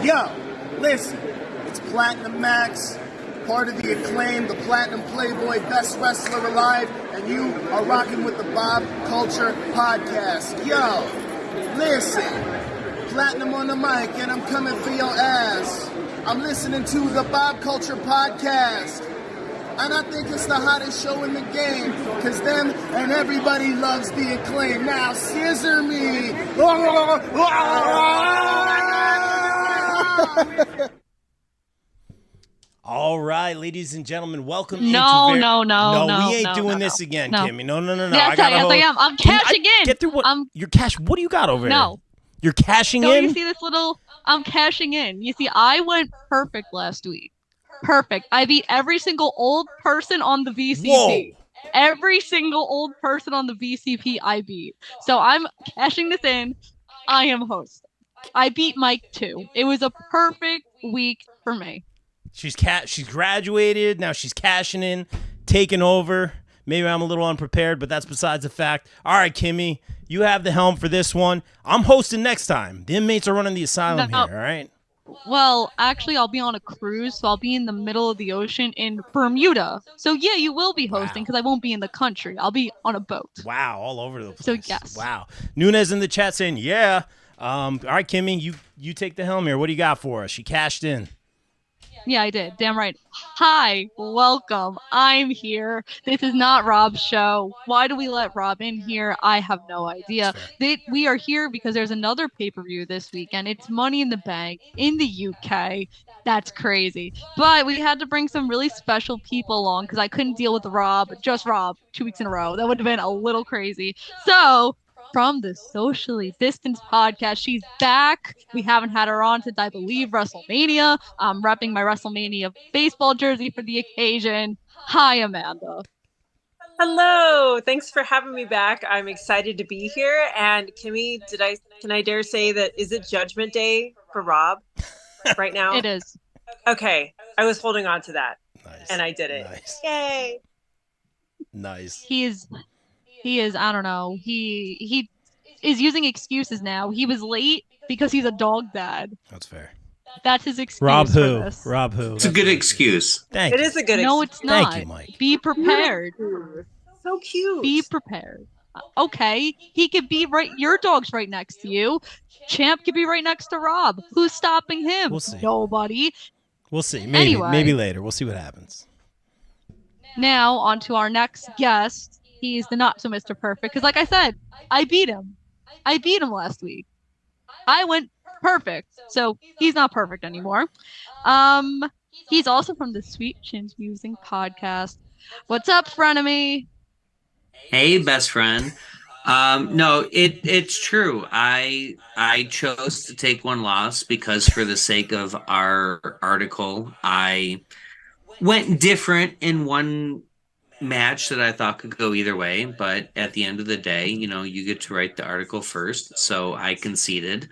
Yo, listen, it's Platinum Max, part of the Acclaim, the Platinum Playboy, best wrestler alive, and you are rocking with the Bob Culture Podcast. Yo, listen, Platinum on the mic, and I'm coming for your ass. I'm listening to the Bob Culture Podcast, and I think it's the hottest show in the game, because them and everybody loves the Acclaim. Now, scissor me. All right, ladies and gentlemen, welcome No, we ain't doing this again, Kimmy. No. Yes, I am. I'm cashing in. Get through what? You're cash. What do you got over No. there? You're cashing Don't in? you see this little? I'm cashing in. You see, I went perfect last week. Perfect. I beat every single old person on the VCP. Whoa. Every single old person on the VCP I beat. So I'm cashing this in. I am host. I beat Mike too. It was a perfect week for me. She's graduated. Now she's cashing in, taking over. Maybe I'm a little unprepared, but that's besides the fact. All right, Kimmy, you have the helm for this one. I'm hosting next time. The inmates are running the asylum here, all right? Well, actually, I'll be on a cruise, so I'll be in the middle of the ocean in Bermuda. So, yeah, you will be hosting because I won't be in the country. I'll be on a boat. Wow, all over the place. So, yes. Wow. Nunez in the chat saying, yeah. All right, Kimmy, you take the helm here. What do you got for us? She cashed in. Yeah, I did. Damn right. Hi, welcome. I'm here. This is not Rob's show. Why do we let Rob in here? I have no idea. We are here because there's another pay-per-view this weekend. It's Money in the Bank in the UK. That's crazy. But we had to bring some really special people along because I couldn't deal with just Rob, 2 weeks in a row. That would have been a little crazy. So, from the Socially Distanced Podcast, she's back. We haven't had her on since, I believe, WrestleMania. I'm repping my WrestleMania baseball jersey for the occasion. Hi, Amanda. Hello. Thanks for having me back. I'm excited to be here. And Kimmy, can I dare say that is it Judgment Day for Rob right now? It is. Okay. I was holding on to that. Nice. And I did it. Nice. Yay. Nice. He is, I don't know. He is using excuses now. He was late because he's a dog dad. That's fair. That's his excuse. Rob for who? this. Rob who? It's a good excuse. Thank It you. is a good No, excuse. it's not. Thank you, Mike. Be prepared. So cute. Be prepared. Okay, he could be right. Your dog's right next to you. Champ could be right next to Rob. Who's stopping him? We'll see. Nobody. We'll see. Maybe Anyway. maybe later. We'll see what happens. Now, on to our next guest. He's the not so Mr. Perfect. Because like I said, I beat him. I beat him last week. I went perfect. So he's not perfect anymore. He's also from the Sweet Chins Musing Podcast. What's up, frenemy? Hey, best friend. No, it's true. I chose to take one loss because for the sake of our article, I went different in one match that I thought could go either way. But at the end of the day, you get to write the article first. So I conceded.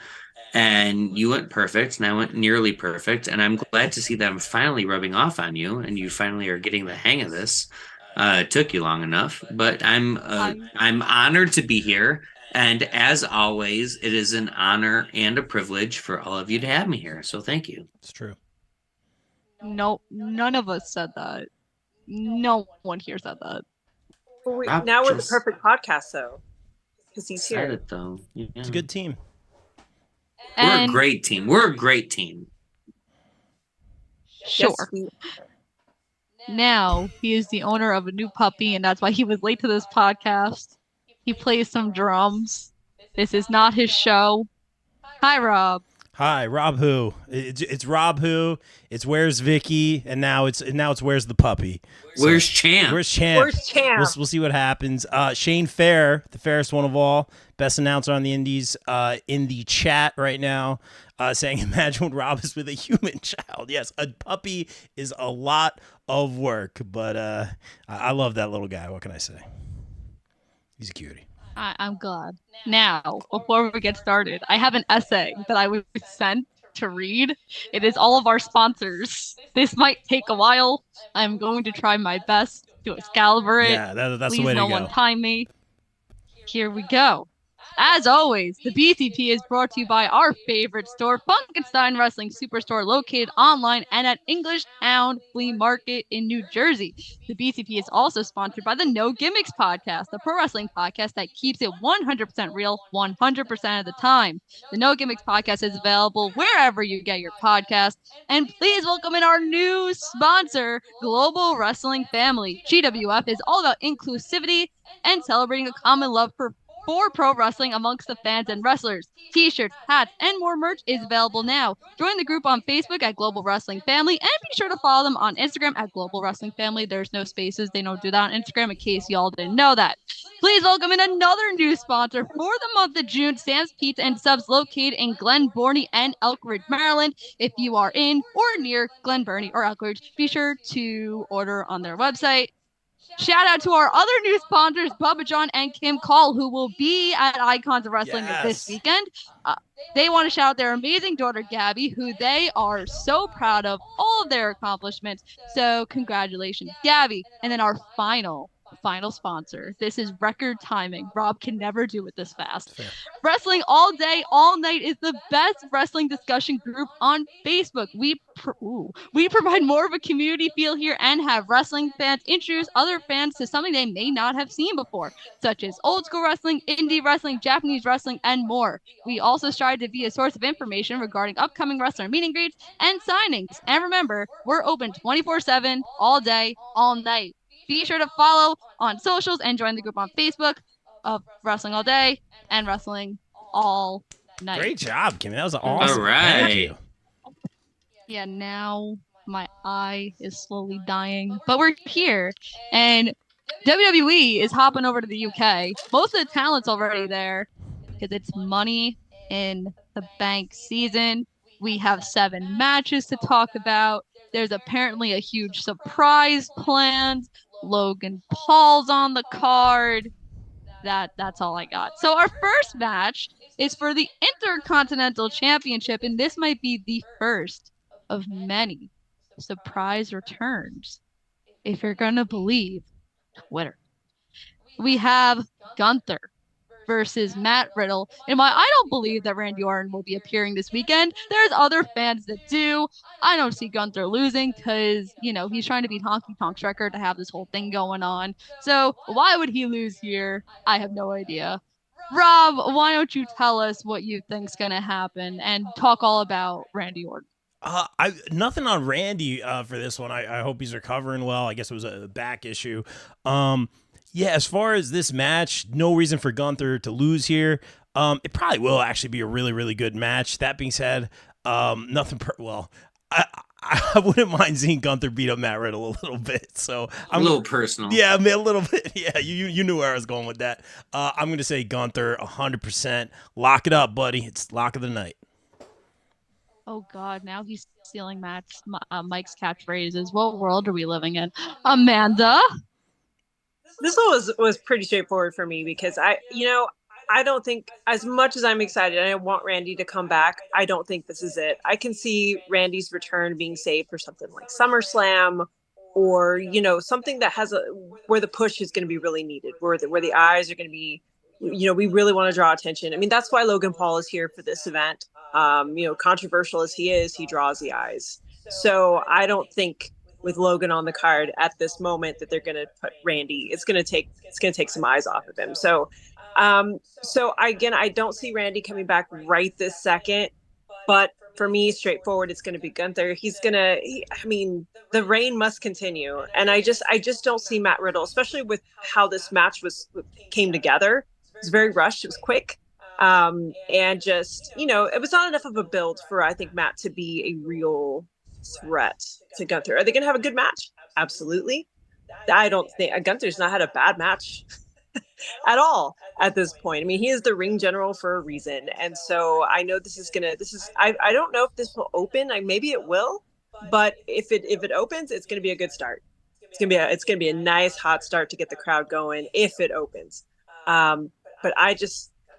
And you went perfect, and I went nearly perfect. And I'm glad to see that I'm finally rubbing off on you, and you finally are getting the hang of this. It took you long enough, but I'm honored to be here. And as always, it is an honor and a privilege for all of you to have me here. So thank you. It's true. No, none of us said that. No one here said that. Well, now we're the perfect podcast, though, because he's Said here. it, though. Yeah. It's a good team. We're a great team. We're a great team. Sure. Yes, Now he is the owner of a new puppy, and that's why he was late to this podcast. He plays some drums. This is not his show. Hi, Rob. Hi, Rob who? It's Rob who? It's Where's Vicky? And now it's Where's the puppy? So, Where's Champ? Where's Champ? Where's Champ? We'll see what happens. Shane Fair, the fairest one of all, best announcer on the Indies, in the chat right now, saying, imagine when Rob is with a human child. Yes, a puppy is a lot of work, but I love that little guy. What can I say? He's a cutie. I'm glad. Now, before we get started, I have an essay that I was sent to read. It is all of our sponsors. This might take a while. I'm going to try my best to Excalibur it. Yeah, that's Please the way to no go. one time me. Here we go. As always, the BCP is brought to you by our favorite store, Funkenstein Wrestling Superstore, located online and at Englishtown Flea Market in New Jersey. The BCP is also sponsored by the No Gimmicks podcast, the pro wrestling podcast that keeps it 100% real 100% of the time. The No Gimmicks podcast is available wherever you get your podcast. And please welcome in our new sponsor, Global Wrestling Family. GWF is all about inclusivity and celebrating a common love for pro wrestling amongst the fans and wrestlers. T-shirts, hats, and more merch is available now. Join the group on Facebook at Global Wrestling Family, and be sure to follow them on Instagram at Global Wrestling Family. There's no spaces. They don't do that on Instagram, in case y'all didn't know that. Please welcome in another new sponsor for the month of June, Sam's Pizza and Subs, located in Glen Burnie and Elkridge, Maryland. If you are in or near Glen Burnie or Elkridge, be sure to order on their website. Shout out to our other new sponsors, Bubba John and Kim Call, who will be at Icons of Wrestling this weekend. They want to shout out their amazing daughter, Gabby, who they are so proud of all of their accomplishments. So congratulations, Gabby. And then our final sponsor. This is record timing. Rob can never do it this fast. Fair. Wrestling All Day, All Night is the best wrestling discussion group on Facebook. We provide more of a community feel here and have wrestling fans introduce other fans to something they may not have seen before, such as old school wrestling, indie wrestling, Japanese wrestling, and more. We also strive to be a source of information regarding upcoming wrestler meet and greets and signings. And remember, we're open 24/7, all day, all night. Be sure to follow on socials and join the group on Facebook of Wrestling All Day and Wrestling All Night. Great job, Kim. That was awesome. All right. Thank you. Yeah, now my eye is slowly dying, but we're here, and WWE is hopping over to the UK. Most of the talent's already there because it's Money in the Bank season. We have 7 matches to talk about. There's apparently a huge surprise planned. Logan Paul's on the card. That's all I got. So our first match is for the Intercontinental Championship, and this might be the first of many surprise returns, if you're gonna believe Twitter. We have Gunther versus Matt Riddle. And while I don't believe that Randy Orton will be appearing this weekend, there's other fans that do. I don't see Gunther losing because, he's trying to beat Honky Tonk's record to have this whole thing going on. So why would he lose here? I have no idea. Rob, why don't you tell us what you think's going to happen and talk all about Randy Orton? Nothing on Randy for this one. I hope he's recovering well. I guess it was a back issue. Yeah, as far as this match, no reason for Gunther to lose here. It probably will actually be a really, really good match. That being said, I wouldn't mind seeing Gunther beat up Matt Riddle a little bit. So a little personal. Yeah, a little bit. Yeah, you knew where I was going with that. I'm going to say Gunther 100%. Lock it up, buddy. It's lock of the night. Oh, God, now he's stealing Mike's catchphrases. What world are we living in? Amanda? This one was pretty straightforward for me because I don't think, as much as I'm excited and I want Randy to come back, I don't think this is it. I can see Randy's return being saved for something like SummerSlam or, something that has where the push is going to be really needed, where the eyes are going to be, we really want to draw attention. I mean, that's why Logan Paul is here for this event. Controversial as he is, he draws the eyes. So I don't think with Logan on the card at this moment that they're going to put Randy. It's going to take some eyes off of him. So I don't see Randy coming back right this second, but for me, straightforward, it's going to be Gunther. The reign must continue. And I just don't see Matt Riddle, especially with how this match came together. It was very rushed. It was quick. And just, it was not enough of a build for, I think, Matt to be a real threat to Gunther. Are they going to have a good match? Absolutely. I don't think Gunther's not had a bad match at all at this point. I mean, he is the ring general for a reason. And so I know I don't know if this will open. Maybe it will, but if it opens, it's going to be a good start. It's going to be a nice hot start to get the crowd going if it opens. But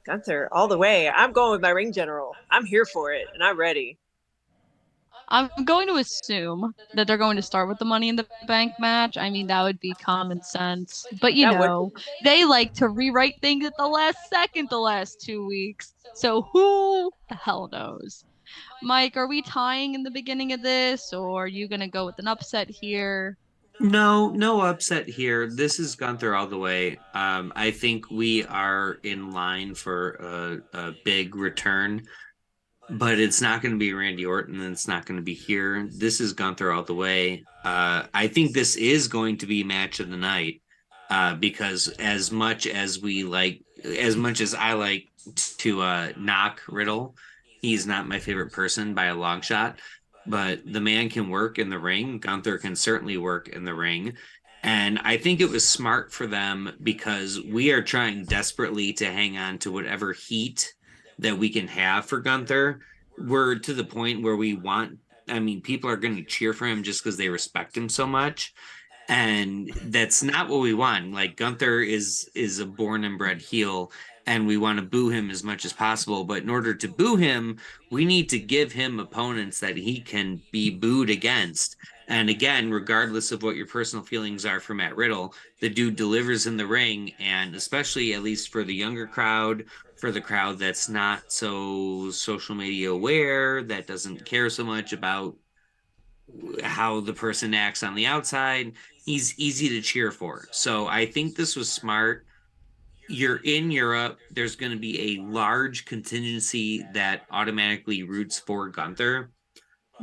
Gunther all the way. I'm going with my ring general. I'm here for it and I'm ready. I'm going to assume that they're going to start with the Money in the Bank match. I mean, that would be common sense. But That would be. they like to rewrite things at the last second the last 2 weeks. So who the hell knows? Mike, are we tying in the beginning of this, or are you gonna go with an upset here? No, no upset here. This is Gunther all the way. I think we are in line for a big return, but it's not going to be Randy Orton and it's not going to be here. This is Gunther all the way. I think this is going to be match of the night because as much as I like to knock Riddle, he's not my favorite person by a long shot. But the man can work in the ring. Gunther can certainly work in the ring. And I think it was smart for them because we are trying desperately to hang on to whatever heat that we can have for Gunther. We're to the point where people are going to cheer for him just because they respect him so much. And that's not what we want. Like Gunther is a born and bred heel, and we want to boo him as much as possible. But in order to boo him, we need to give him opponents that he can be booed against. And again, regardless of what your personal feelings are for Matt Riddle, the dude delivers in the ring, and especially at least for the younger crowd, for the crowd that's not so social media aware, that doesn't care so much about how the person acts on the outside, he's easy to cheer for. So I think this was smart. You're in Europe, there's going to be a large contingency that automatically roots for Gunther,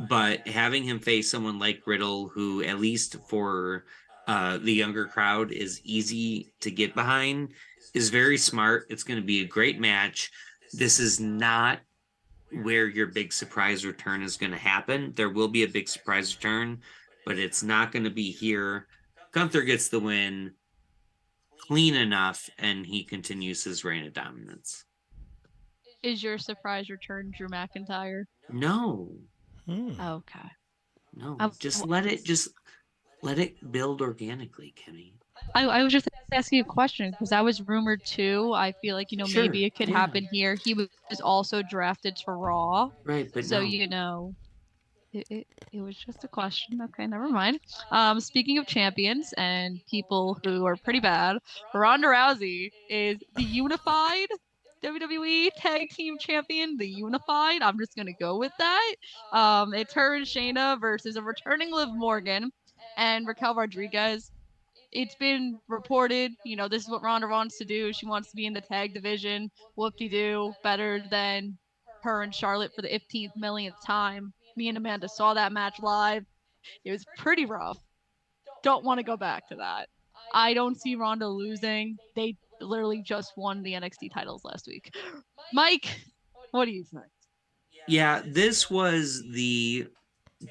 but having him face someone like Riddle, who at least for the younger crowd is easy to get behind, is very smart. It's going to be a great match. This is not where your big surprise return is going to happen. There will be a big surprise return, but it's not going to be here. Gunther gets the win clean enough, and he continues his reign of dominance. Is your surprise return Drew McIntyre? No. Okay. No. Just let it build organically, Kimmy. I was just asking a question because that was rumored too. I feel like, Sure, maybe it could yeah. happen here. He was also drafted to Raw. Right, but So, no. it was just a question. Okay, never mind. Speaking of champions and people who are pretty bad, Ronda Rousey is the unified WWE Tag Team Champion, the unified. I'm just gonna go with that. It's her and Shayna versus a returning Liv Morgan and Raquel Rodriguez. It's been reported, this is what Ronda wants to do. She wants to be in the tag division. Whoop-de-doo, better than her and Charlotte for the 15th millionth time. Me and Amanda saw that match live. It was pretty rough. Don't want to go back to that. I don't see Ronda losing. They literally just won the NXT titles last week. Mike, what do you think? Yeah, this was the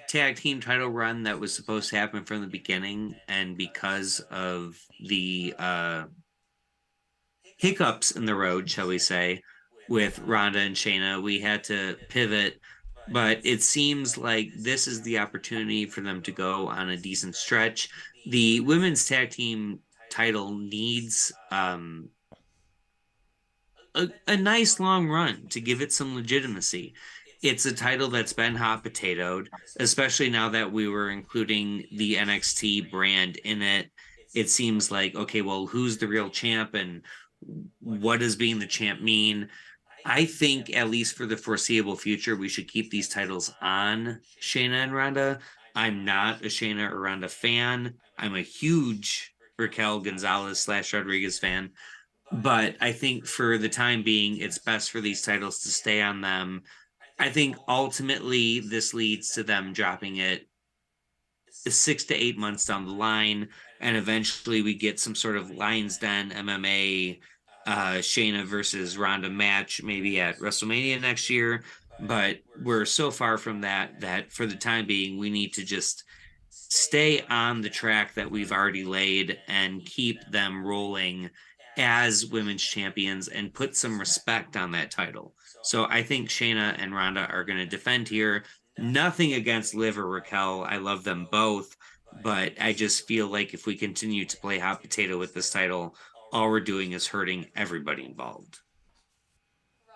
tag team title run that was supposed to happen from the beginning, and because of the hiccups in the road, shall we say, with Ronda and Shayna, we had to pivot. But it seems like this is the opportunity for them to go on a decent stretch. The women's tag team title needs a nice long run to give it some legitimacy. It's a title that's been hot potatoed, especially now that we were including the NXT brand in it. It seems like, okay, well, who's the real champ and what does being the champ mean? I think, at least for the foreseeable future, we should keep these titles on Shayna and Ronda. I'm not a Shayna or Ronda fan. I'm a huge Raquel Gonzalez / Rodriguez fan. But I think for the time being, it's best for these titles to stay on them. I think ultimately this leads to them dropping it 6 to 8 months down the line, and eventually we get some sort of Lions Den MMA Shayna versus Ronda match, maybe at WrestleMania next year. But we're so far from that for the time being, we need to just stay on the track that we've already laid and keep them rolling as women's champions and put some respect on that title. So I think Shayna and Ronda are going to defend here. Nothing against Liv or Raquel. I love them both, but I just feel like if we continue to play hot potato with this title, all we're doing is hurting everybody involved.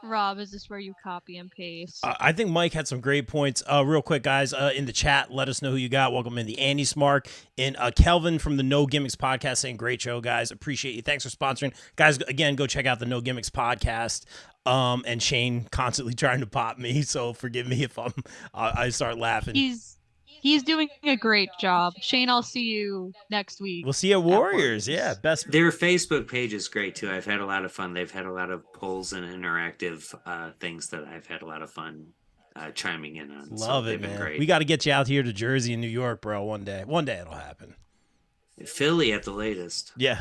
Rob, is this where you copy and paste? I think Mike had some great points. Real quick, guys, in the chat, let us know who you got. Welcome in the Andy Smark and Kelvin from the No Gimmicks podcast saying, great show, guys. Appreciate you. Thanks for sponsoring. Guys, again, go check out the No Gimmicks podcast. And Shane constantly trying to pop me, so forgive me if I start laughing. He's doing a great job. Shane, I'll see you next week. We'll see you at Warriors. Yeah, best. Their Facebook page is great too. I've had a lot of fun. They've had a lot of polls and interactive things that I've had a lot of fun chiming in on. Love it, man. Great. We got to get you out here to Jersey and New York, bro. One day it'll happen. Philly at the latest. Yeah.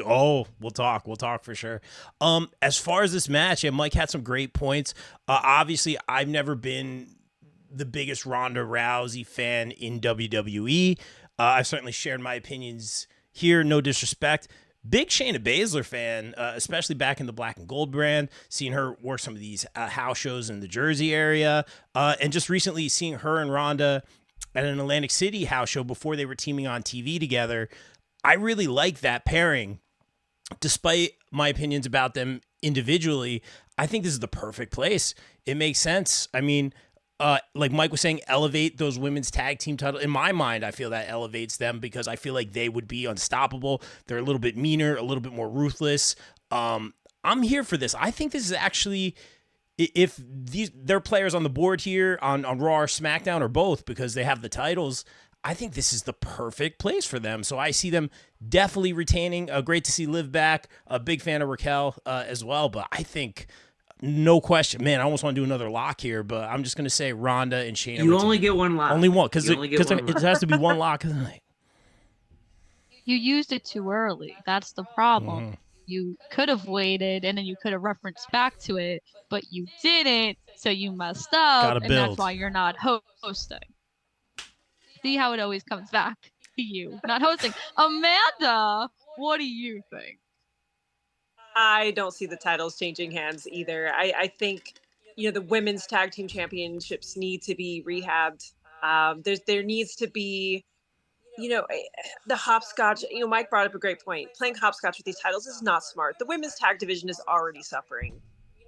Oh, we'll talk for sure. As far as this match, Mike had some great points. Obviously, I've never been the biggest Ronda Rousey fan in WWE. I've certainly shared my opinions here, no disrespect. Big Shayna Baszler fan, especially back in the Black and Gold brand, seeing her work some of these house shows in the Jersey area, and just recently seeing her and Ronda at an Atlantic City house show before they were teaming on TV together. I really like that pairing. Despite my opinions about them individually, I think this is the perfect place. It makes sense. I mean, like Mike was saying, elevate those women's tag team title. In my mind, I feel that elevates them because I feel like they would be unstoppable. They're a little bit meaner, a little bit more ruthless. I'm here for this. I think this is actually, if they're players on the board here on Raw or SmackDown or both because they have the titles, I think this is the perfect place for them. So I see them definitely retaining. Great to see Liv back. A big fan of Raquel as well. But I think, no question, man, I almost want to do another lock here, but I'm just going to say Ronda and Shayna. You only get one lock. Only one, because it has to be one lock of the night. You used it too early. That's the problem. Mm-hmm. You could have waited, and then you could have referenced back to it, but you didn't, so you messed up, and that's why you're not hosting. See how it always comes back to you, not hosting. Amanda, what do you think? I don't see the titles changing hands either. I think, the women's tag team championships need to be rehabbed. There needs to be, the hopscotch. Mike brought up a great point. Playing hopscotch with these titles is not smart. The women's tag division is already suffering.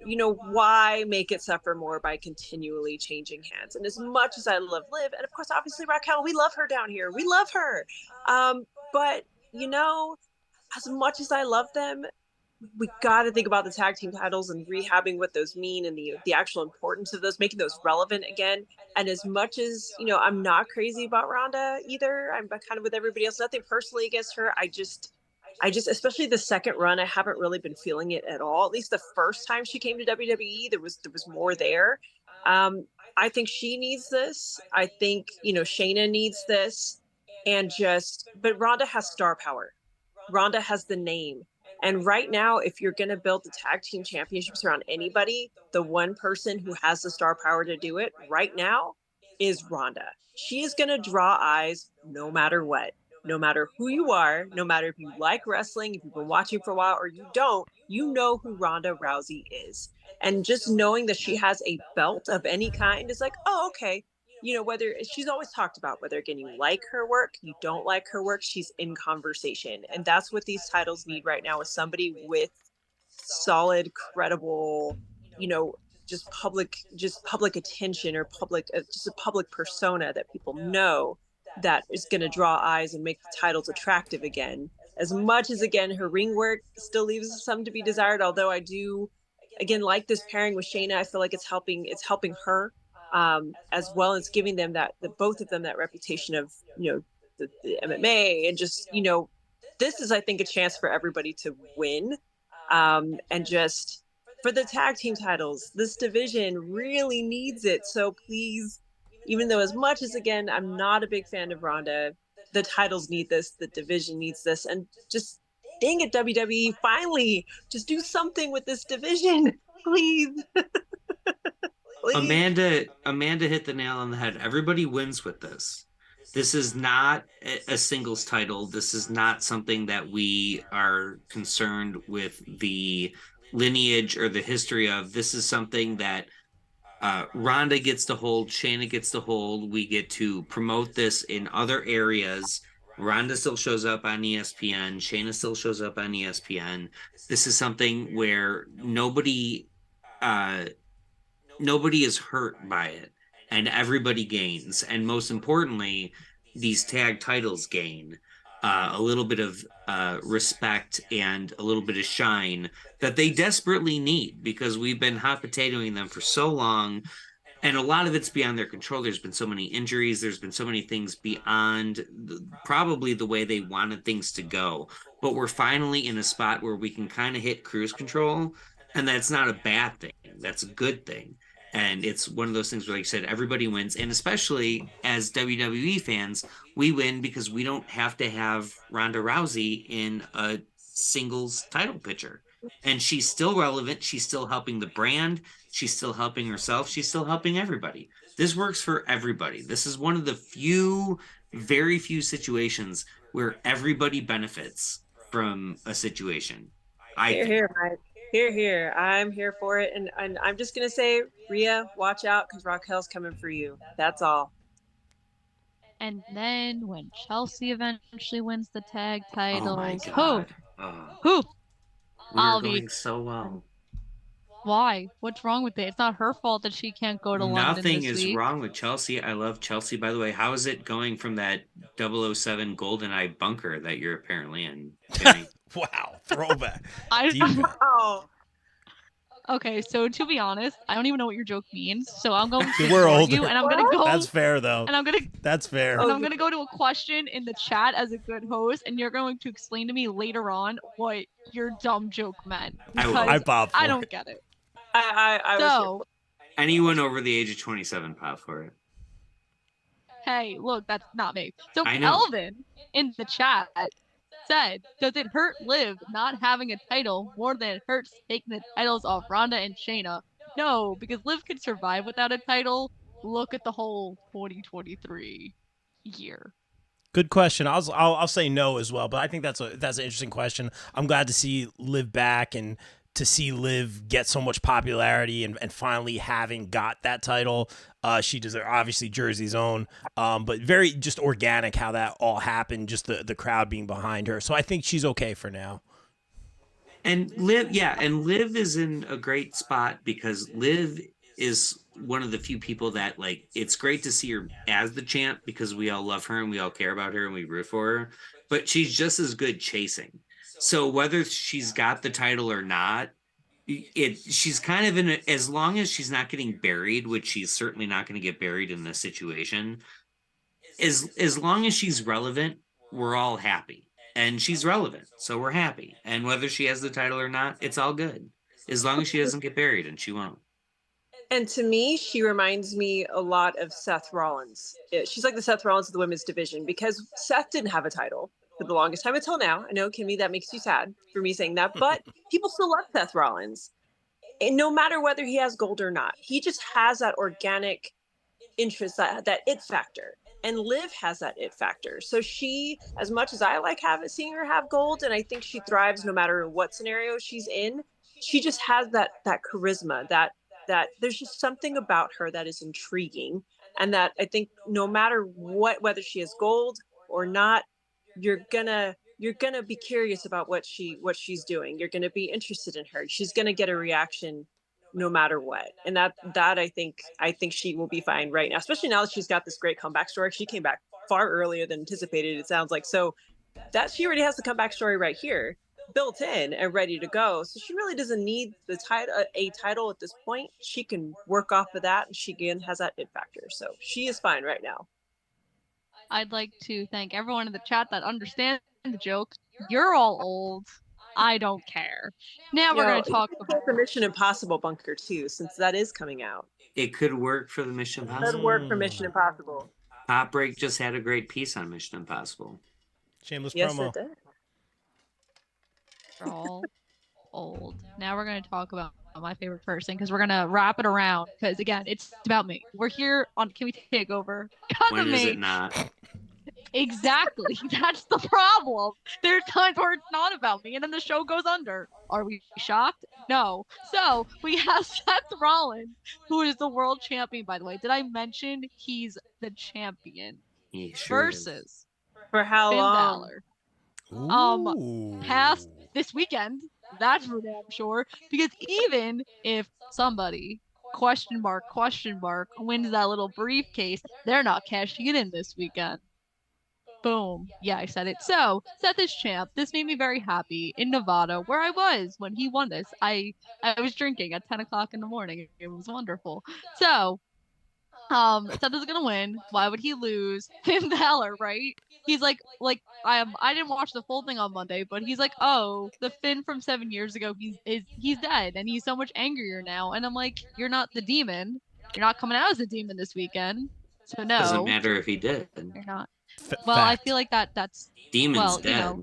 Why make it suffer more by continually changing hands? And as much as I love Liv, and of course, obviously Raquel, we love her down here. We love her. But, as much as I love them, we got to think about the tag team titles and rehabbing what those mean and the actual importance of those, making those relevant again. And as much as, I'm not crazy about Ronda either, I'm kind of with everybody else, nothing personally against her. I just, especially the second run, I haven't really been feeling it at all. At least the first time she came to WWE, there was more there. I think she needs this. I think, Shayna needs this, but Ronda has star power. Ronda has the name. And right now, if you're going to build the tag team championships around anybody, the one person who has the star power to do it right now is Ronda. She is going to draw eyes no matter what, no matter who you are, no matter if you like wrestling, if you've been watching for a while or you don't, you know who Ronda Rousey is. And just knowing that she has a belt of any kind is like, oh, okay. Whether she's always talked about whether again you like her work, you don't like her work, she's in conversation. And that's what these titles need right now, is somebody with solid, credible, just public attention or just a public persona that people know that is going to draw eyes and make the titles attractive again. As much as, again, her ring work still leaves some to be desired, although I do, again, like this pairing with Shayna, I feel like it's helping her. As well as giving them both of them that reputation of, the MMA and just, this is, I think, a chance for everybody to win. And just for the tag team titles, this division really needs it. So please, even though as much as, again, I'm not a big fan of Ronda, the titles need this, the division needs this, and just dang it, WWE, finally, just do something with this division, please. Amanda hit the nail on the head. Everybody wins with this. This is not a singles title. This is not something that we are concerned with the lineage or the history of. This is something that Ronda gets to hold, Shayna gets to hold. We get to promote this in other areas. Ronda still shows up on ESPN. Shayna still shows up on ESPN. This is something where nobody nobody is hurt by it, and everybody gains. And most importantly, these tag titles gain a little bit of respect and a little bit of shine that they desperately need, because we've been hot potatoing them for so long. And a lot of it's beyond their control. There's been so many injuries. There's been so many things beyond probably the way they wanted things to go. But we're finally in a spot where we can kind of hit cruise control. And that's not a bad thing. That's a good thing. And it's one of those things where, like I said, everybody wins. And especially as WWE fans, we win because we don't have to have Ronda Rousey in a singles title picture. And she's still relevant. She's still helping the brand. She's still helping herself. She's still helping everybody. This works for everybody. This is one of the very few situations where everybody benefits from a situation. Here, Mike. Here. I'm here for it. And I'm just going to say, Rhea, watch out, because Raquel's coming for you. That's all. And then when Chelsea eventually wins the tag titles, oh my God. who? We're going so well. Why? What's wrong with it? It's not her fault that she can't go to London Nothing this is week. wrong with Chelsea. I love Chelsea. By the way, how is it going from that 007 GoldenEye bunker that you're apparently in, Jenny? Wow, throwback. Wow. Okay, so to be honest, I don't even know what your joke means. So I'm going to We're ignore older. you, and I'm gonna go. That's fair, though. And I'm gonna. That's fair. And I'm gonna go to a question in the chat as a good host, and you're going to explain to me later on what your dumb joke meant. I bob for I it. don't get it. I So, Anyone over the age of 27 pop for it. hey, look, that's not me. So I know. Elvin in the chat said, does it hurt Liv not having a title more than it hurts taking the titles off Ronda and Shayna? No, because Liv could survive without a title. Look at the whole 2023 year. Good question. I'll say no as well, but I think that's an interesting question. I'm glad to see Liv back and to see Liv get so much popularity and finally having got that title. She deserves, obviously, Jersey's own, but very just organic how that all happened, just the crowd being behind her. So I think she's okay for now. And Liv is in a great spot because Liv is one of the few people that, like, it's great to see her as the champ because we all love her and we all care about her and we root for her, but she's just as good chasing. So whether she's got the title or not, she's kind of in it, as long as she's not getting buried, which she's certainly not going to get buried in this situation. As long as she's relevant, we're all happy. And she's relevant, so we're happy. And whether she has the title or not, it's all good. As long as she doesn't get buried, and she won't. And to me, she reminds me a lot of Seth Rollins. She's like the Seth Rollins of the women's division, because Seth didn't have a title for the longest time until now. I know, Kimmy, that makes you sad for me saying that, but people still love Seth Rollins. And no matter whether he has gold or not, he just has that organic interest, that it factor. And Liv has that it factor. So she, as much as I like seeing her have gold, and I think she thrives no matter what scenario she's in, she just has that charisma, that there's just something about her that is intriguing. And that I think no matter whether she has gold or not, you're gonna be curious about what she's doing. You're gonna be interested in her. She's gonna get a reaction no matter what. And that I think she will be fine right now, especially now that she's got this great comeback story. She came back far earlier than anticipated, it sounds like. So that she already has the comeback story right here built in and ready to go. So she really doesn't need a title at this point. She can work off of that, and she again has that it factor. So she is fine right now. I'd like to thank everyone in the chat that understands the joke. You're all old. I don't care. Now we're going to talk about the Mission Impossible bunker too, since that is coming out. It could work for the Mission Impossible. It could work for Mission Impossible. Pop Break just had a great piece on Mission Impossible. Shameless yes, promo. It did. We're all old. Now we're going to talk about my favorite person, because we're going to wrap it around, because again, it's about me. We're here on Can We Take Over? When is it not? Exactly. That's the problem. There's times where it's not about me, and then the show goes under. Are we shocked? No. So we have Seth Rollins, who is the world champion, by the way. Did I mention he's the champion? He sure versus is. For how Finn long? Balor. Past this weekend, That's for damn sure. Because even if somebody question mark wins that little briefcase, they're not cashing it in this weekend. Boom. Yeah, I said it. So, Seth is champ. This made me very happy in Nevada, where I was when he won this. I was drinking at 10 o'clock in the morning. It was wonderful. So, Seth is gonna win. Why would he lose? Finn Balor, right? He's I didn't watch the full thing on Monday, but he's like, oh, the Finn from 7 years ago, he's dead, and he's so much angrier now. And I'm like, you're not the demon. You're not coming out as a demon this weekend. So no. Doesn't matter if he did. You're not. Well, I feel like that's Demon's dead.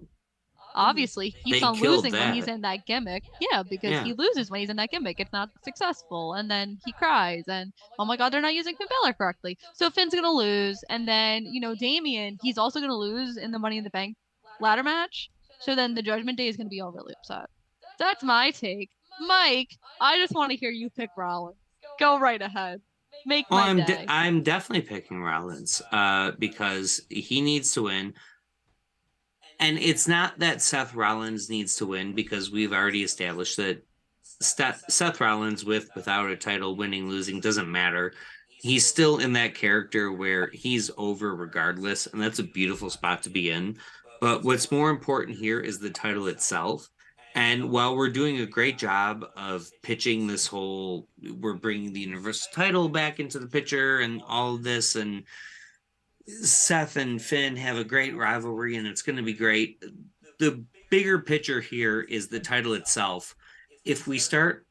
Obviously he keeps on losing when he's in that gimmick. Yeah, because he loses when he's in that gimmick. It's not successful, and then he cries, and oh my god, they're not using Finn Balor correctly. So Finn's gonna lose, and then Damian, he's also gonna lose in the Money in the Bank ladder match. So then the Judgment Day is gonna be all really upset. That's my take. Mike, I just want to hear you pick Rollins. Go right ahead. Make my day. I'm definitely picking Rollins because he needs to win. And it's not that Seth Rollins needs to win, because we've already established that Seth Rollins, without a title, winning, losing, doesn't matter. He's still in that character where he's over regardless, and that's a beautiful spot to be in. But what's more important here is the title itself. And while we're doing a great job of pitching this whole, we're bringing the Universal title back into the picture and all of this, and Seth and Finn have a great rivalry and it's going to be great. The bigger picture here is the title itself. If we start,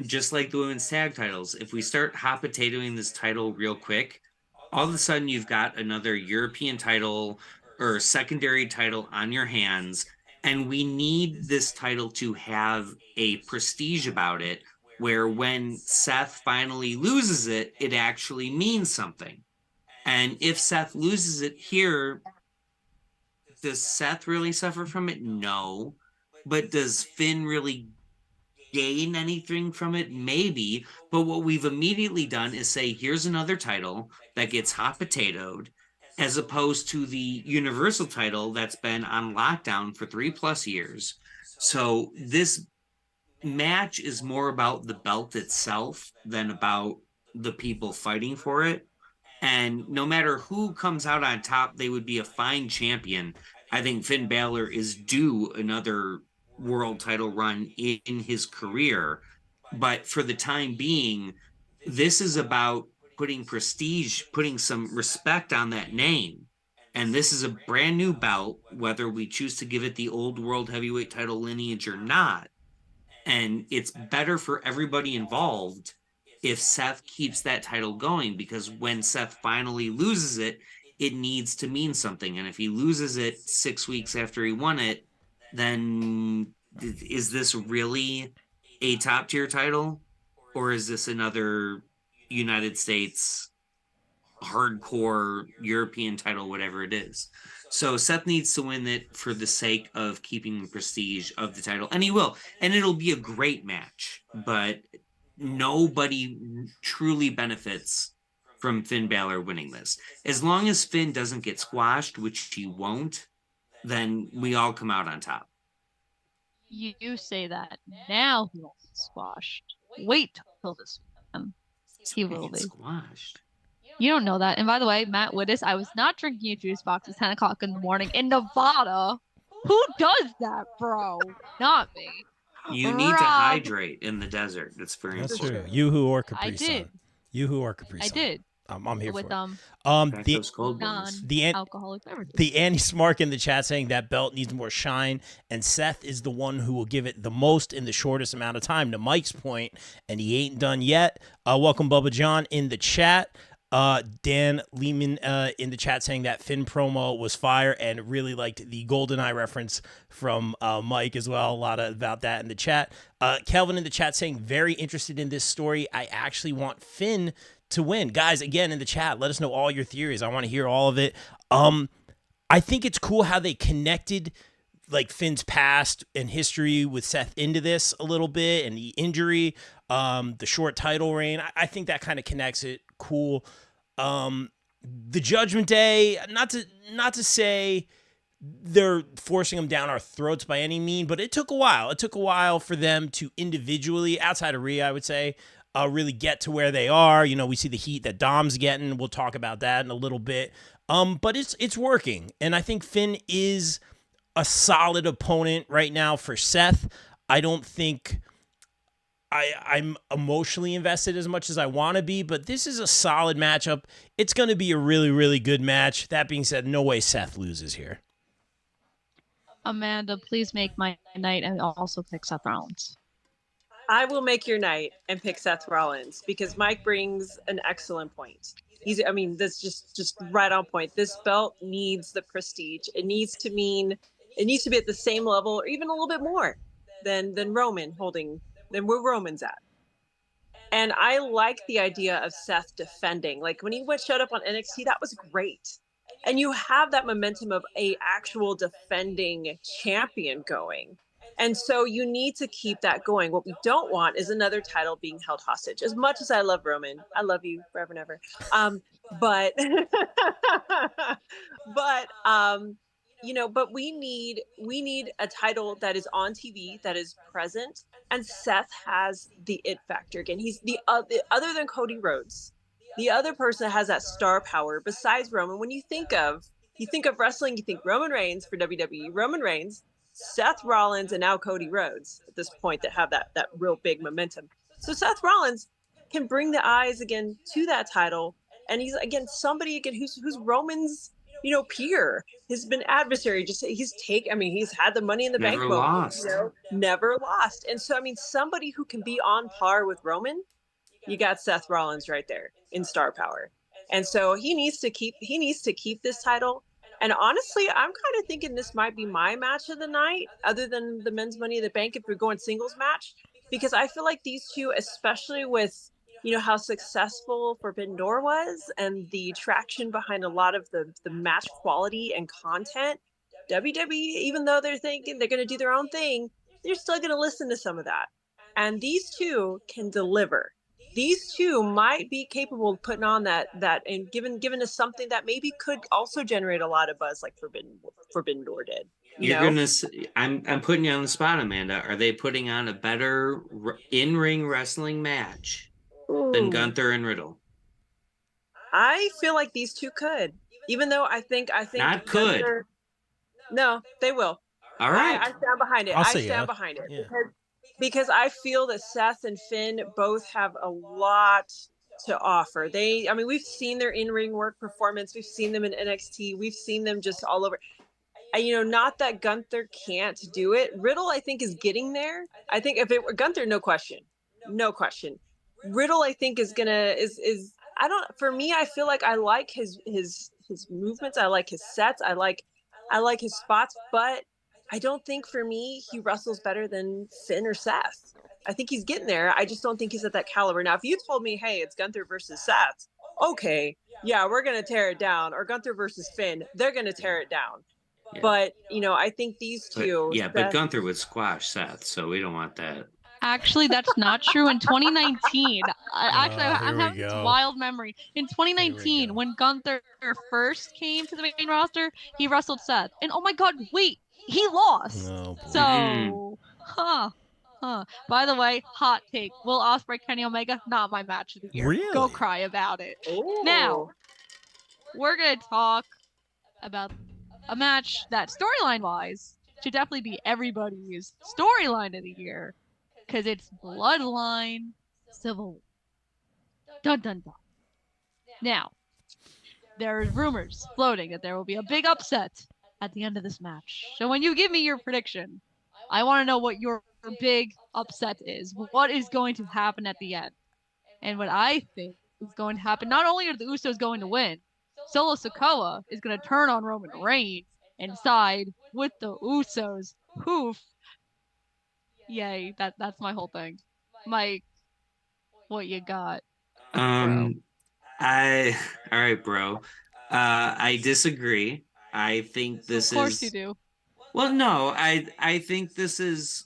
just like the women's tag titles, if we start hot potatoing this title real quick, all of a sudden you've got another European title or secondary title on your hands. And we need this title to have a prestige about it, where when Seth finally loses it, it actually means something. And if Seth loses it here, does Seth really suffer from it? No. But does Finn really gain anything from it? Maybe. But what we've immediately done is say, here's another title that gets hot potatoed, as opposed to the Universal title that's been on lockdown for 3+ years. So this match is more about the belt itself than about the people fighting for it. And no matter who comes out on top, they would be a fine champion. I think Finn Balor is due another world title run in his career. But for the time being, this is about putting prestige, putting some respect on that name. And this is a brand new belt, whether we choose to give it the old world heavyweight title lineage or not. And it's better for everybody involved if Seth keeps that title going, because when Seth finally loses it, it needs to mean something. And if he loses it 6 weeks after he won it, then is this really a top tier title? Or is this another United States hardcore European title, whatever it is? So Seth needs to win it for the sake of keeping the prestige of the title. And he will. And it'll be a great match. But nobody truly benefits from Finn Balor winning this. As long as Finn doesn't get squashed, which he won't, then we all come out on top. You say that now he won't get squashed. Wait till this weekend. He will be squashed. You don't know that. And by the way, Matt Widdis, I was not drinking a juice box at 10 o'clock in the morning in Nevada. Who does that, bro? Not me. You need to hydrate in the desert. That's very important. True. Yoo-hoo or Capri I did. Sun. Yoo-hoo or Capri Sun. I did. I'm here with for it. The alcoholic beverages. The Andy Smark in the chat saying that belt needs more shine, and Seth is the one who will give it the most in the shortest amount of time, to Mike's point, and he ain't done yet. Welcome Bubba John in the chat. Dan Lehman in the chat saying that Finn promo was fire and really liked the GoldenEye reference from Mike as well. A lot about that in the chat. Kelvin in the chat saying very interested in this story. I actually want Finn to win. Guys, again, in the chat, let us know all your theories. I want to hear all of it. I think it's cool how they connected like Finn's past and history with Seth into this a little bit, and the injury, the short title reign. I think that kind of connects it. Cool. The Judgment Day, not to say they're forcing them down our throats by any mean, but it took a while. It took a while for them to individually, outside of Rhea, I would say, really get to where they are. You know, we see the heat that Dom's getting. We'll talk about that in a little bit. But it's working. And I think Finn is a solid opponent right now for Seth. I don't think I'm emotionally invested as much as I want to be, but this is a solid matchup. It's going to be a really, really good match. That being said, no way Seth loses here. Amanda, please make my night and also pick Seth Rollins. I will make your night and pick Seth Rollins because Mike brings an excellent point. That's just right on point. This belt needs the prestige. It needs to be at the same level or even a little bit more than Roman holding than where Roman's at. And I like the idea of Seth defending. Like when he showed up on NXT, that was great. And you have that momentum of a actual defending champion going. And so you need to keep that going. What we don't want is another title being held hostage. As much as I love Roman, I love you forever and ever. But we need a title that is on TV, that is present, and Seth has the it factor again. He's the other than Cody Rhodes, the other person that has that star power besides Roman. When you think of wrestling, you think Roman Reigns for WWE, Roman Reigns, Seth Rollins, and now Cody Rhodes at this point that have that real big momentum. So Seth Rollins can bring the eyes again to that title, and he's again somebody again who's Roman's peer, has been adversary. He's had the Money in the Bank moment, never lost. And so somebody who can be on par with Roman, you got Seth Rollins right there in star power. And so he needs to keep this title. And honestly, I'm kind of thinking this might be my match of the night, other than the men's Money in the Bank if we're going singles match, because I feel like these two, especially with how successful Forbidden Door was and the traction behind a lot of the match quality and content, WWE, even though they're thinking they're going to do their own thing, they're still going to listen to some of that. And these two can deliver. These two might be capable of putting on that and given us something that maybe could also generate a lot of buzz like Forbidden Door did. I'm putting you on the spot, Amanda. Are they putting on a better in-ring wrestling match than Gunther and Riddle? I feel like these two could, even though I think not Gunther, could. No, they will. All right, I stand behind it. I stand behind it. Yeah. Because I feel that Seth and Finn both have a lot to offer. We've seen their in-ring work performance. We've seen them in NXT. We've seen them just all over. Not that Gunther can't do it. Riddle, I think, is getting there. I think if it were Gunther, no question. Riddle, I think, for me, I feel like I like his movements. I like his sets. I like his spots, but I don't think for me he wrestles better than Finn or Seth. I think he's getting there. I just don't think he's at that caliber. Now, if you told me, hey, it's Gunther versus Seth, okay, yeah, we're going to tear it down. Or Gunther versus Finn, they're going to tear it down. Yeah. But, I think these two. But Gunther would squash Seth, so we don't want that. Actually, that's not true. In 2019, I'm having this wild memory. In 2019, when Gunther first came to the main roster, he wrestled Seth. And oh my God, wait! He lost. Oh, so, By the way, hot take: Will Ospreay, Kenny Omega, not my match of the year. Really? Go cry about it. Ooh. Now, we're gonna talk about a match that storyline-wise should definitely be everybody's storyline of the year, because it's Bloodline Civil War. Dun dun dun. Now, there's rumors floating that there will be a big upset at the end of this match. So when you give me your prediction, I want to know what your big upset is. What is going to happen at the end? And what I think is going to happen, not only are the Usos going to win, Solo Sikoa is going to turn on Roman Reigns and side with the Usos. Poof. Yay, that's my whole thing. Mike, what you got? All right, bro. I disagree. I think this is. Of course you do. Well, no, I think this is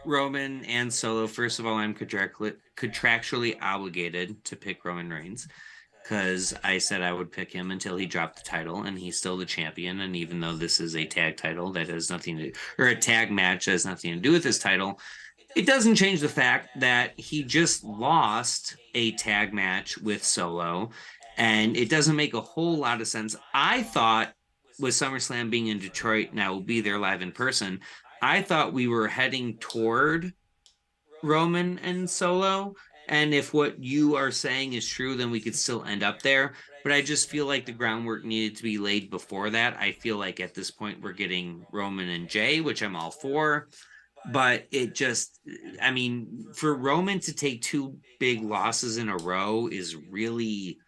Roman and Solo. First of all, I'm contractually obligated to pick Roman Reigns. because I said I would pick him until he dropped the title, and he's still the champion. And even though this is a tag title that has nothing to, or a tag match that has nothing to do with this title, it doesn't change the fact that he just lost a tag match with Solo, and it doesn't make a whole lot of sense. I thought with SummerSlam being in Detroit, and I will be there live in person, I thought we were heading toward Roman and Solo. And if what you are saying is true, then we could still end up there. But I just feel like the groundwork needed to be laid before that. I feel like at this point we're getting Roman and Jay, which I'm all for. But it just, I mean, for Roman to take 2 big losses in a row is really,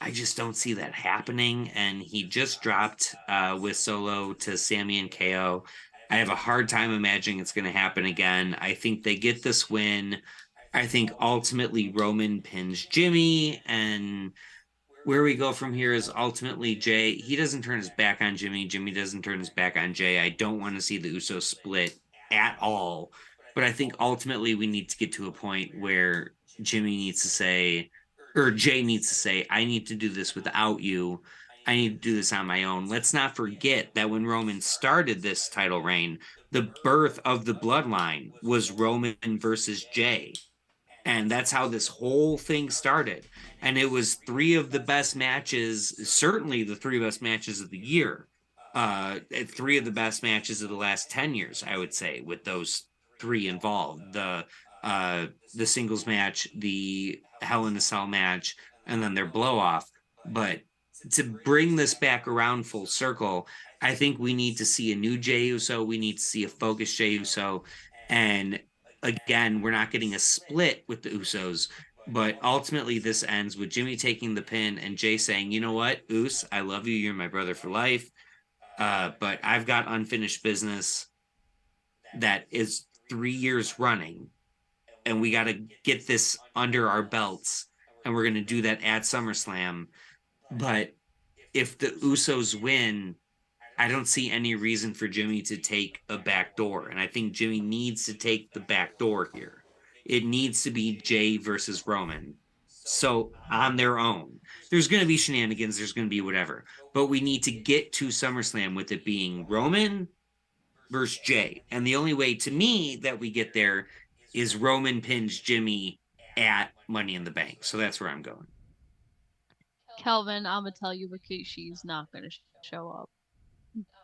I just don't see that happening. And he just dropped with Solo to Sami and KO. I have a hard time imagining it's going to happen again. I think they get this win. I think ultimately Roman pins Jimmy, and where we go from here is ultimately Jay. He doesn't turn his back on Jimmy. Jimmy doesn't turn his back on Jay. I don't want to see the Usos split at all. But I think ultimately we need to get to a point where Jimmy needs to say, or Jay needs to say, I need to do this without you. I need to do this on my own. Let's not forget that when Roman started this title reign, the birth of the bloodline was Roman versus Jay. And that's how this whole thing started. And it was 3 of the best matches, certainly the 3 best matches of the year. 3 of the best matches of the last 10 years, I would say, with those 3 involved. The singles match, the Hell in a Cell match, and then their blow off. But to bring this back around full circle, I think we need to see a new Jey Uso. We need to see a focused Jey Uso. And again, we're not getting a split with the Usos, but ultimately this ends with Jimmy taking the pin and Jay saying, you know what, Us, I love you. You're my brother for life. But I've got unfinished business that is 3 years running, and we got to get this under our belts, and we're going to do that at SummerSlam. But if the Usos win, I don't see any reason for Jimmy to take a back door. And I think Jimmy needs to take the back door here. It needs to be Jay versus Roman. So on their own, there's going to be shenanigans. There's going to be whatever. But we need to get to SummerSlam with it being Roman versus Jay. And the only way to me that we get there is Roman pins Jimmy at Money in the Bank. So that's where I'm going. Kelvin, I'm going to tell you Rikishi's not going to show up.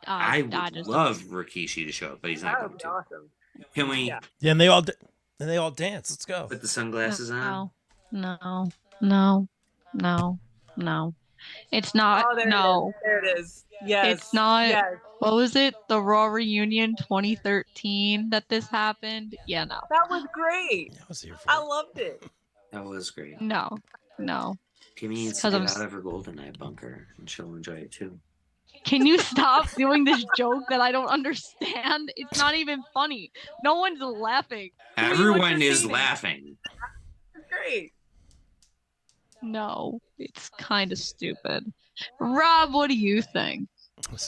I would love Rikishi to show up, but he's not going to. Awesome. Can we? Yeah, and they all dance. Let's go. Put the sunglasses on. No. It's not. Oh, there it is. Yes. It's not. Yes. What was it? The Raw Reunion 2013 that this happened? Yeah, no. That was great. I was here for I it. loved it. That was great. No. Kimmy needs to get out of her GoldenEye bunker, and she'll enjoy it too. Can you stop doing this joke that I don't understand? It's not even funny. No one's laughing. Everyone is laughing. Great. No, it's kind of stupid. Rob, what do you think?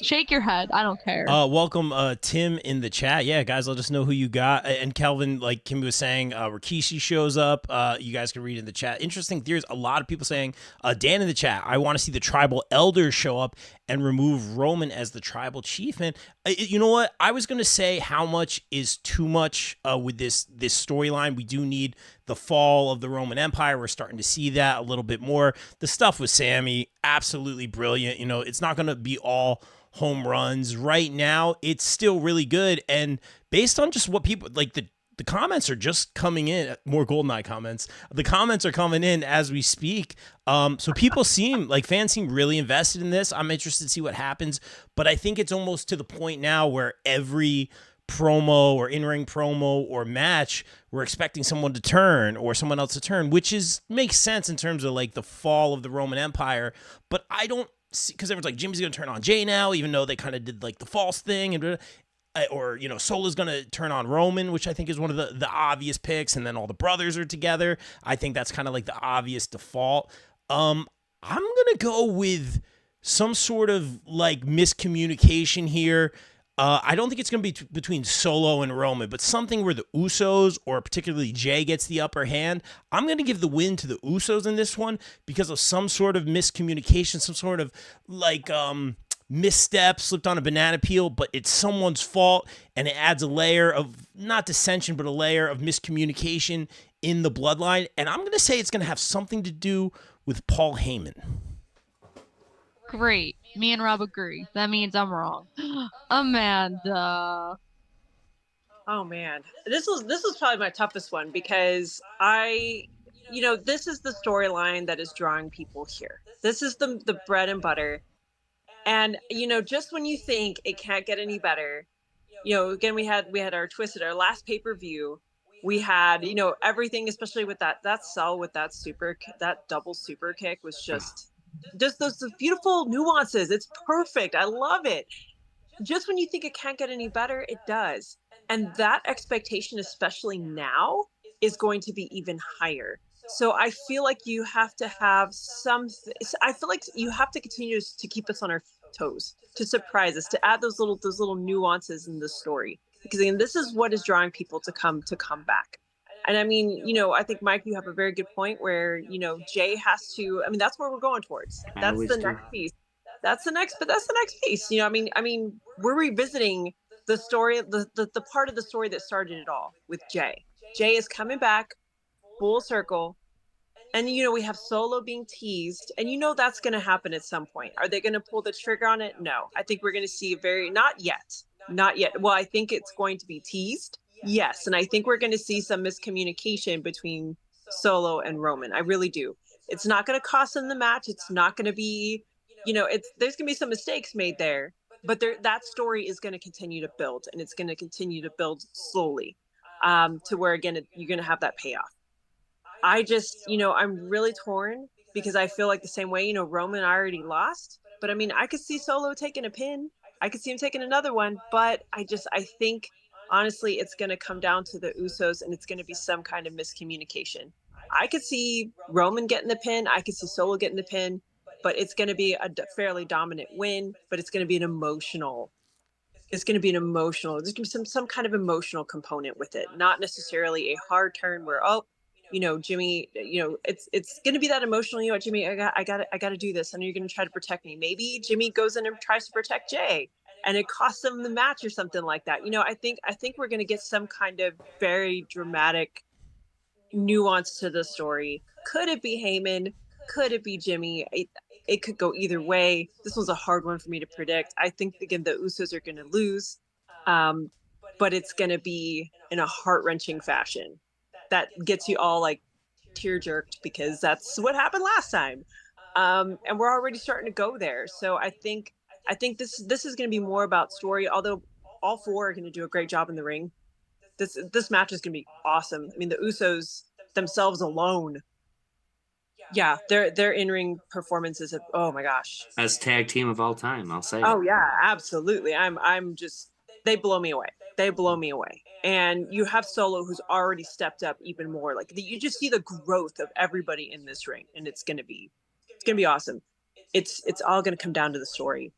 Shake your head. I don't care. Welcome, Tim in the chat. Yeah, guys, let us know who you got. And Kelvin, like Kim was saying, Rikishi shows up. You guys can read in the chat. Interesting theories. A lot of people saying, Dan in the chat, I want to see the tribal elders show up and remove Roman as the tribal chief. And you know what? I was going to say how much is too much with this storyline. We do need the fall of the Roman Empire. We're starting to see that a little bit more. The stuff with Sammy, absolutely brilliant. You know, it's not going to be all home runs right now. It's still really good. And based on just what people like, the comments are just coming in. More GoldenEye comments. The comments are coming in as we speak. So people fans seem really invested in this. I'm interested to see what happens, but I think it's almost to the point now where every promo or in-ring promo or match, we're expecting someone to turn or someone else to turn, which makes sense in terms of like the fall of the Roman Empire. But I don't see, because everyone's like, Jimmy's going to turn on Jay now, even though they kind of did like the false thing, and or Solo's going to turn on Roman, which I think is one of the obvious picks, and then all the brothers are together. I think that's kind of like the obvious default. I'm going to go with some sort of like miscommunication here. I don't think it's going to be between Solo and Roman, but something where the Usos or particularly Jay gets the upper hand. I'm going to give the win to the Usos in this one because of some sort of miscommunication, some sort of like misstep, slipped on a banana peel, but it's someone's fault, and it adds a layer of, not dissension, but a layer of miscommunication in the bloodline. And I'm going to say it's going to have something to do with Paul Heyman. Great. Me and Rob agree. That means I'm wrong. Amanda. Oh man, this was probably my toughest one because this is the storyline that is drawing people here. This is the bread and butter, and just when you think it can't get any better, again we had our twist at our last pay-per-view. We had everything, especially with that cell with that double super kick was just those beautiful nuances. It's perfect. I love it. Just when you think it can't get any better, it does. And that expectation, especially now, is going to be even higher. So I feel like you have to have I feel like you have to continue to keep us on our toes, to surprise us, to add those little nuances in the story. Because again, this is what is drawing people to come back. And I mean, I think, Mike, you have a very good point where, Jay has to, that's where we're going towards. That's the next piece. That's the next piece. I mean, we're revisiting the story, the part of the story that started it all with Jay. Jay is coming back full circle. And, we have Solo being teased, and that's going to happen at some point. Are they going to pull the trigger on it? No. I think we're going to see not yet. Well, I think it's going to be teased. Yes, and I think we're going to see some miscommunication between Solo and Roman. I really do. It's not going to cost them the match. It's not going to be, there's going to be some mistakes made there, but that story is going to continue to build, and it's going to continue to build slowly to where, again, you're going to have that payoff. I just, I'm really torn because I feel like the same way, Roman already lost, but I could see Solo taking a pin. I could see him taking another one, but I think honestly, it's going to come down to the Usos, and it's going to be some kind of miscommunication. I could see Roman getting the pin. I could see Solo getting the pin, but it's going to be a fairly dominant win, but it's going to be there's going to be some kind of emotional component with it, not necessarily a hard turn where, Jimmy, it's going to be that emotional, Jimmy, I got to do this. I know you're going to try to protect me. Maybe Jimmy goes in and tries to protect Jay, and it costs them the match or something like that. I think we're going to get some kind of very dramatic nuance to the story. Could it be Heyman? Could it be Jimmy? It could go either way. This was a hard one for me to predict. I think, again, the Usos are going to lose, but it's going to be in a heart-wrenching fashion that gets you all like tear-jerked, because that's what happened last time. And we're already starting to go there. So I think this is going to be more about story, although all four are going to do a great job in the ring. This match is going to be awesome. The Usos themselves alone, yeah, their in-ring performances of, oh my gosh, best tag team of all time, I'll say. Oh yeah, absolutely. I'm just, they blow me away. And you have Solo, who's already stepped up even more. Like you just see the growth of everybody in this ring, and it's going to be awesome. It's all going to come down to the story.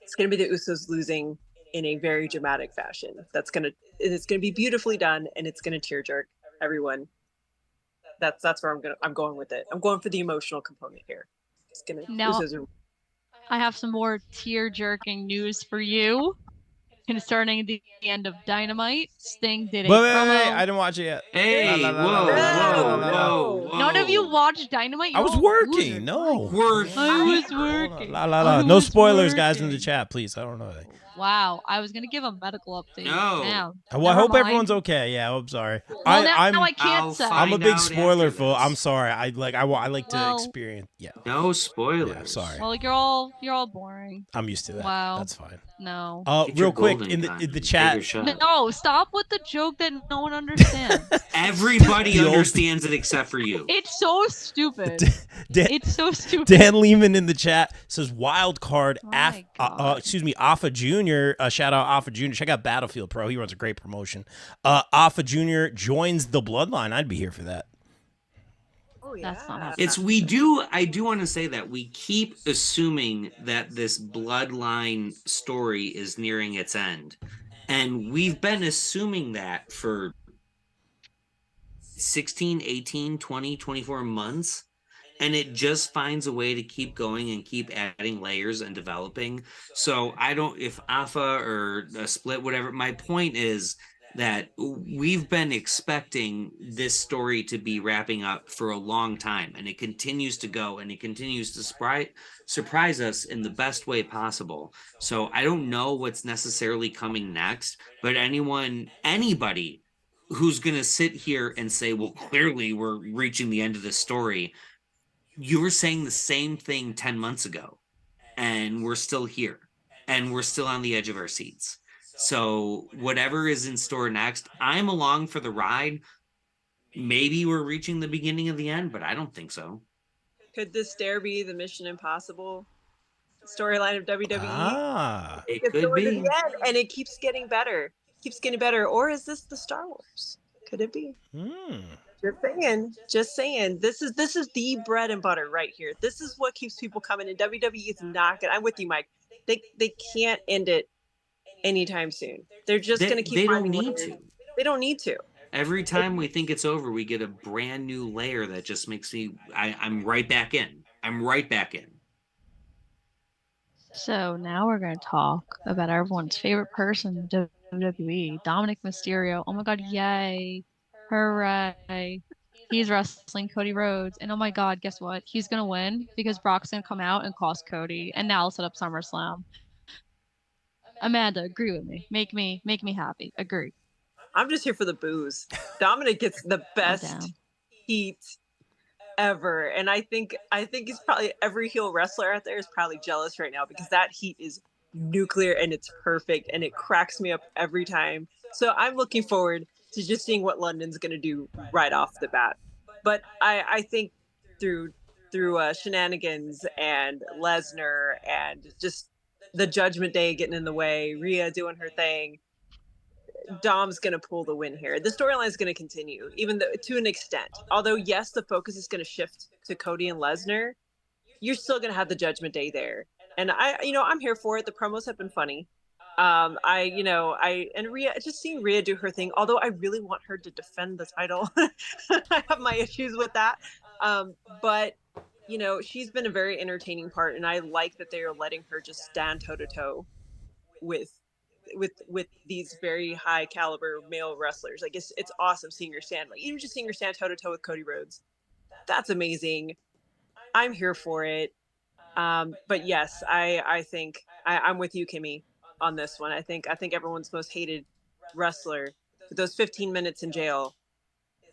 It's going to be the Usos losing in a very dramatic fashion. It's going to be beautifully done, and it's going to tear jerk everyone. That's where I'm going with it. I'm going for the emotional component here. It's going to, now, I have some more tear jerking news for you. Concerning the end of Dynamite, Sting did a promo. Wait, I didn't watch it yet. Hey, whoa. None of you watched Dynamite? I was working. No. I was working. No spoilers, guys, in the chat, please. I don't know. Wow, I was gonna give a medical update. No. Well, I hope everyone's okay. Yeah, I'm sorry. Well, I can't say. I'm a big spoiler fool. I'm sorry. I like to experience. Yeah. No spoilers. Yeah, sorry. Well, you're all boring. I'm used to that. Wow. That's fine. No. Real quick in the chat. No, stop with the joke that no one understands. Everybody understands it except for you. It's so stupid. It's so stupid. Dan Lehman in the chat says wild card. Alpha Jr. Shout out Alpha Jr. Check out Battlefield Pro. He runs a great promotion. Alpha Jr. joins the Bloodline. I'd be here for that. Oh That's not yeah. happening. I do want to say that we keep assuming that this bloodline story is nearing its end. And we've been assuming that for 16, 18, 20, 24 months. And it just finds a way to keep going and keep adding layers and developing. So I don't, if Alpha or a split, whatever, my point is that we've been expecting this story to be wrapping up for a long time, and it continues to go, and it continues to surprise us in the best way possible. So I don't know what's necessarily coming next, but anybody who's going to sit here and say, well, clearly we're reaching the end of this story, you were saying the same thing 10 months ago, and we're still here, and we're still on the edge of our seats. So whatever is in store next, I'm along for the ride. Maybe we're reaching the beginning of the end, but I don't think so. Could this dare be the Mission Impossible storyline of WWE? It It's could going to be. the end, and it keeps getting better. Keeps getting better. Or is this the Star Wars? Could it be? Just saying. Just saying. This is the bread and butter right here. This is what keeps people coming. And WWE is not gonna. I'm with you, Mike. They can't end it anytime soon. They're just gonna keep. They don't need to. They don't need to. Every time we think it's over, we get a brand new layer that just makes me. I'm right back in. I'm right back in. So now we're going to talk about everyone's favorite person in WWE, Dominic Mysterio. Oh my God, yay. Hooray. He's wrestling Cody Rhodes. And oh my God, guess what? He's going to win because Brock's going to come out and cost Cody. And now I'll set up SummerSlam. Amanda, agree with me. Make me happy. Agree. I'm just here for the booze. Dominic gets the best heat ever, and I think he's probably every heel wrestler out there is probably jealous right now because that heat is nuclear and it's perfect and it cracks me up every time. So I'm looking forward to just seeing what London's going to do right off the bat. But I think through shenanigans and Lesnar and just the Judgment Day getting in the way, Rhea doing her thing, Dom's going to pull the win here. The storyline is going to continue, even though, to an extent. Although, yes, the focus is going to shift to Cody and Lesnar. You're still going to have the Judgment Day there, and I'm here for it. The promos have been funny. And Rhea, just seeing Rhea do her thing. Although I really want her to defend the title, I have my issues with that. But she's been a very entertaining part, and I like that they are letting her just stand toe to toe with these very high caliber male wrestlers. Like it's awesome seeing her stand, like even just seeing her stand toe to toe with Cody Rhodes. That's amazing. I'm here for it. But yes, I think I'm with you, Kimmy, on this one. I think everyone's most hated wrestler for those 15 minutes in jail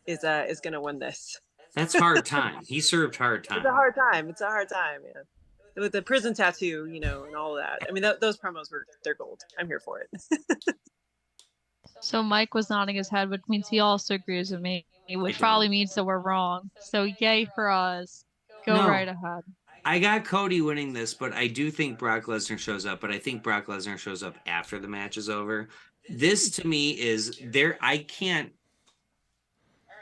is going to win this. That's hard time. He served hard time. It's a hard time. Yeah. With the prison tattoo, and all of that. I mean, those promos they're gold. I'm here for it. So Mike was nodding his head, which means he also agrees with me, which probably means that we're wrong. So yay for us. Go right ahead. I got Cody winning this, but I do think Brock Lesnar shows up, but I think Brock Lesnar shows up after the match is over. This to me is there. I can't.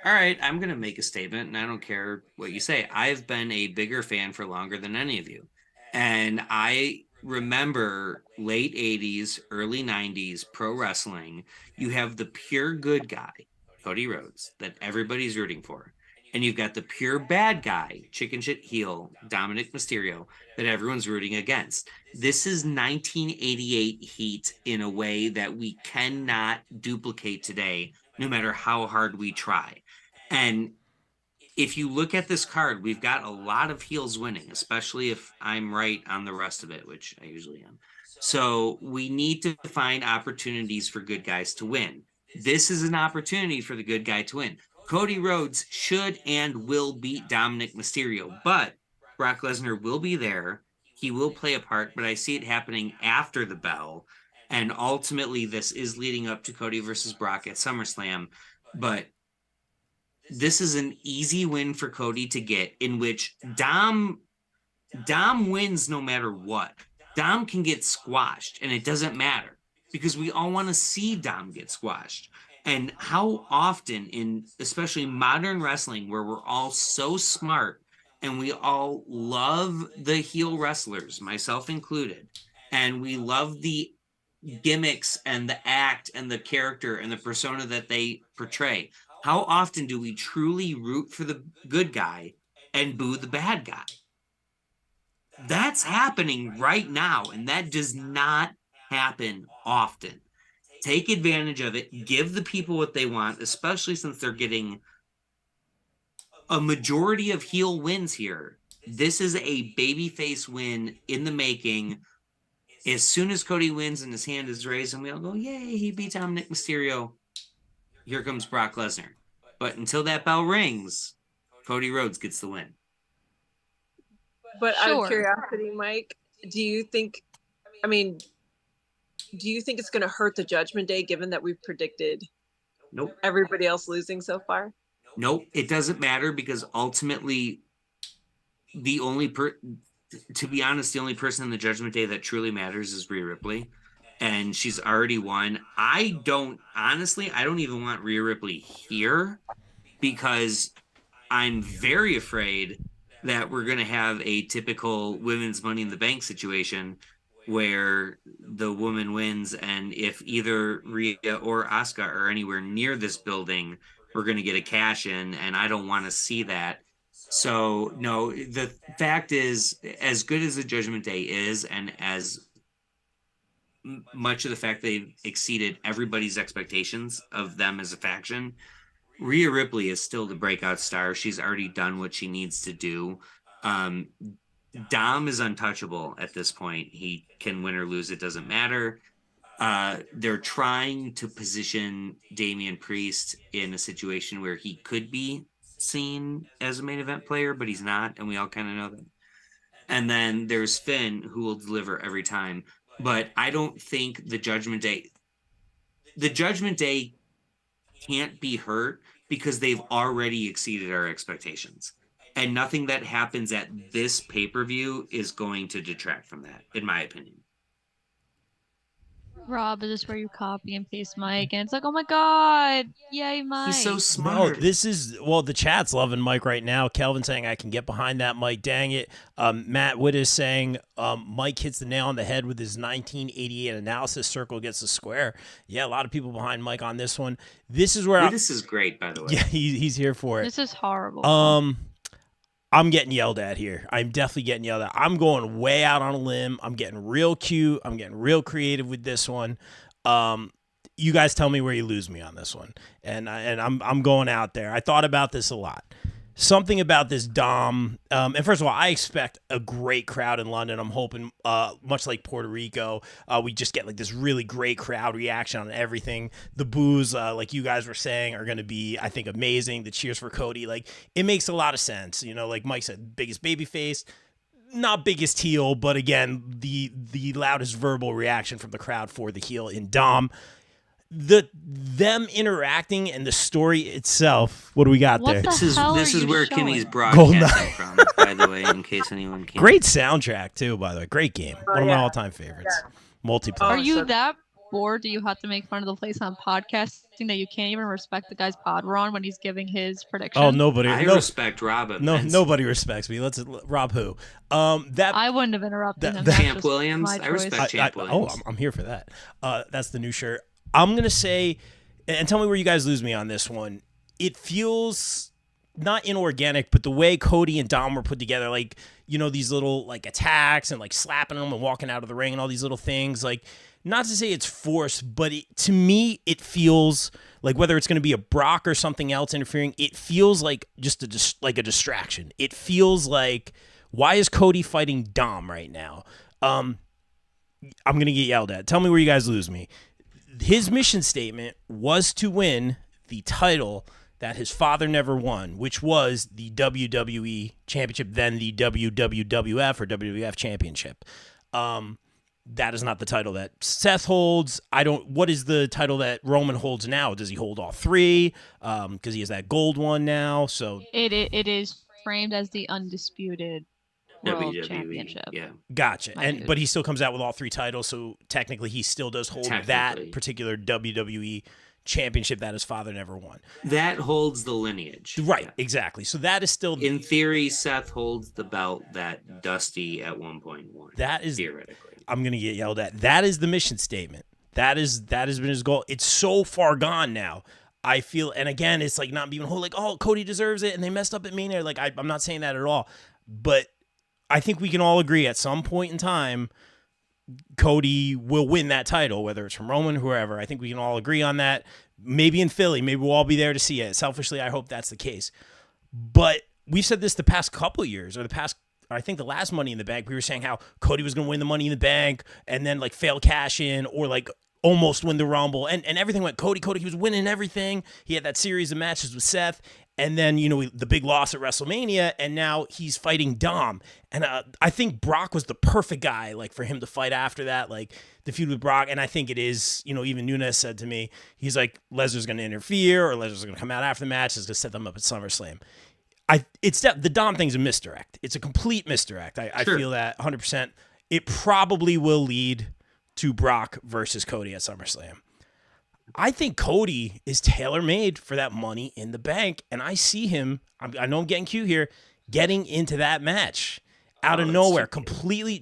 All right, I'm going to make a statement, and I don't care what you say. I've been a bigger fan for longer than any of you. And I remember late 80s, early 90s pro wrestling. You have the pure good guy, Cody Rhodes, that everybody's rooting for. And you've got the pure bad guy, chicken shit heel, Dominic Mysterio, that everyone's rooting against. This is 1988 heat in a way that we cannot duplicate today, no matter how hard we try. And if you look at this card, we've got a lot of heels winning, especially if I'm right on the rest of it, which I usually am. So we need to find opportunities for good guys to win. This is an opportunity for the good guy to win. Cody Rhodes should and will beat Dominic Mysterio, but Brock Lesnar will be there. He will play a part, but I see it happening after the bell. And ultimately, this is leading up to Cody versus Brock at SummerSlam. But this is an easy win for Cody to get, in which Dom wins no matter what. Dom can get squashed, and it doesn't matter because we all want to see Dom get squashed. And how often in especially modern wrestling, where we're all so smart and we all love the heel wrestlers, myself included, and we love the gimmicks and the act and the character and the persona that they portray. How often do we truly root for the good guy and boo the bad guy? That's happening right now, and that does not happen often. Take advantage of it. Give the people what they want, especially since they're getting a majority of heel wins here. This is a babyface win in the making. As soon as Cody wins and his hand is raised, and we all go, yay, he beat Dominic Mysterio. Here comes Brock Lesnar. But until that bell rings, Cody Rhodes gets the win. But out of curiosity, Mike, do you think it's going to hurt the Judgment Day, given that we've predicted everybody else losing so far? Nope, it doesn't matter, because ultimately to be honest, the only person in the Judgment Day that truly matters is Rhea Ripley, and she's already won. I don't even want Rhea Ripley here, because I'm very afraid that we're going to have a typical women's Money in the Bank situation where the woman wins, and if either Rhea or Asuka are anywhere near this building, we're going to get a cash in, and I don't want to see that. So, no, the fact is, as good as the Judgment Day is, and as much of the fact they've exceeded everybody's expectations of them as a faction, Rhea Ripley is still the breakout star. She's already done what she needs to do. Dom is untouchable at this point. He can win or lose. It doesn't matter. They're trying to position Damian Priest in a situation where he could be seen as a main event player, but he's not, and we all kind of know that. And then there's Finn, who will deliver every time. But I don't think the Judgment Day can't be hurt, because they've already exceeded our expectations. And nothing that happens at this pay-per-view is going to detract from that, in my opinion. Rob, is this where you copy and paste Mike? And it's like, oh my God, yay, Mike. He's so smart. No, the chat's loving Mike right now. Kelvin saying, I can get behind that, Mike. Dang it. Matt Witt is saying, Mike hits the nail on the head with his 1988 analysis. Circle gets the square. Yeah, a lot of people behind Mike on this one. This is where this is great, by the way. Yeah, he's here for it. This is horrible. I'm getting yelled at here. I'm definitely getting yelled at. I'm going way out on a limb. I'm getting real cute. I'm getting real creative with this one. You guys tell me where you lose me on this one. And I'm going out there. I thought about this a lot. Something about this Dom. And first of all, I expect a great crowd in London. I'm hoping, much like Puerto Rico, we just get like this really great crowd reaction on everything. The boos, like you guys were saying, are going to be, I think, amazing. The cheers for Cody, like, it makes a lot of sense. You know, like Mike said, biggest babyface, not biggest heel, but again, the loudest verbal reaction from the crowd for the heel in Dom. Them interacting and the story itself. What do we got there? This is where Kimmy's broadcasting from, by the way, in case anyone can't. Great soundtrack too, by the way. Great game. One of my all-time favorites. Yeah. Multiplayer. Are you that bored? Do you have to make fun of the place on podcasting that you can't even respect the guy's pod we're on when he's giving his prediction? Oh, nobody. I respect Rob. Nobody respects me. Rob who? I wouldn't have interrupted him. Champ Williams. I respect Champ Williams. I'm here for that. That's the new shirt. I'm going to say, and tell me where you guys lose me on this one. It feels not inorganic, but the way Cody and Dom were put together, like, you know, these little like attacks and like slapping them and walking out of the ring and all these little things, like, not to say it's forced, but to me, it feels like whether it's going to be a Brock or something else interfering, it feels like just a distraction. It feels like, why is Cody fighting Dom right now? I'm going to get yelled at. Tell me where you guys lose me. His mission statement was to win the title that his father never won, which was the WWE Championship, then the WWF or WWF Championship. That is not the title that Seth holds. What is the title that Roman holds now? Does he hold all three? Because he has that gold one now. So it is framed as the undisputed World WWE Championship. Yeah, gotcha. But he still comes out with all three titles, so technically he still does hold that particular WWE championship that his father never won. That holds the lineage. Right, Yeah. exactly. So that is still, in theory, Seth holds the belt that Dusty at one point won. That is theoretically. I'm gonna get yelled at. That is the mission statement. That has been his goal. It's so far gone now. I feel, and again, it's like not being whole, like, oh, Cody deserves it, and they messed up at Mania. Like, I'm not saying that at all, but I think we can all agree at some point in time, Cody will win that title, whether it's from Roman, whoever. I think we can all agree on that. Maybe in Philly, maybe we'll all be there to see it. Selfishly, I hope that's the case. But we've said this the past couple of years, or I think the last Money in the Bank, we were saying how Cody was going to win the Money in the Bank and then like fail cash in or like almost win the Rumble, and everything went Cody. He was winning everything. He had that series of matches with Seth, and then, you know, the big loss at WrestleMania, and now he's fighting Dom. And I think Brock was the perfect guy, like, for him to fight after that, like, the feud with Brock. And I think it is, you know, even Nunes said to me, he's like, Lesnar's going to interfere, or Lesnar's going to come out after the match, is going to set them up at SummerSlam. The Dom thing's a misdirect. It's a complete misdirect. I feel that 100%. It probably will lead to Brock versus Cody at SummerSlam. I think Cody is tailor-made for that Money in the Bank, and I see him, I know I'm getting cute here, getting into that match out of nowhere, completely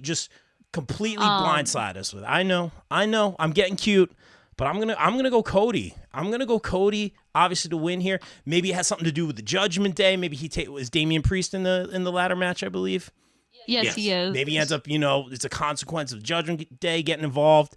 blindside us with it. I know, I'm getting cute, but I'm gonna go Cody. I'm gonna go Cody, obviously, to win here. Maybe it has something to do with the Judgment Day. Maybe was Damian Priest in the ladder match, I believe. Yes, he is. Maybe he ends up, you know, it's a consequence of Judgment Day getting involved.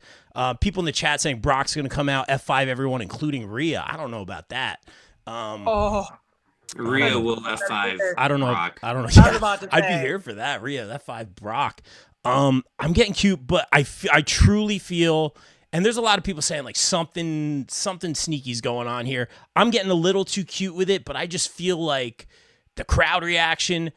People in the chat saying Brock's going to come out, F5 everyone, including Rhea. I don't know about that. Rhea will F5. I don't know. Brock. I don't know. I was about to I'd be say. here for that. Rhea, F5 Brock. I'm getting cute, but I truly feel, and there's a lot of people saying like something sneaky's going on here. I'm getting a little too cute with it, but I just feel like the crowd reaction,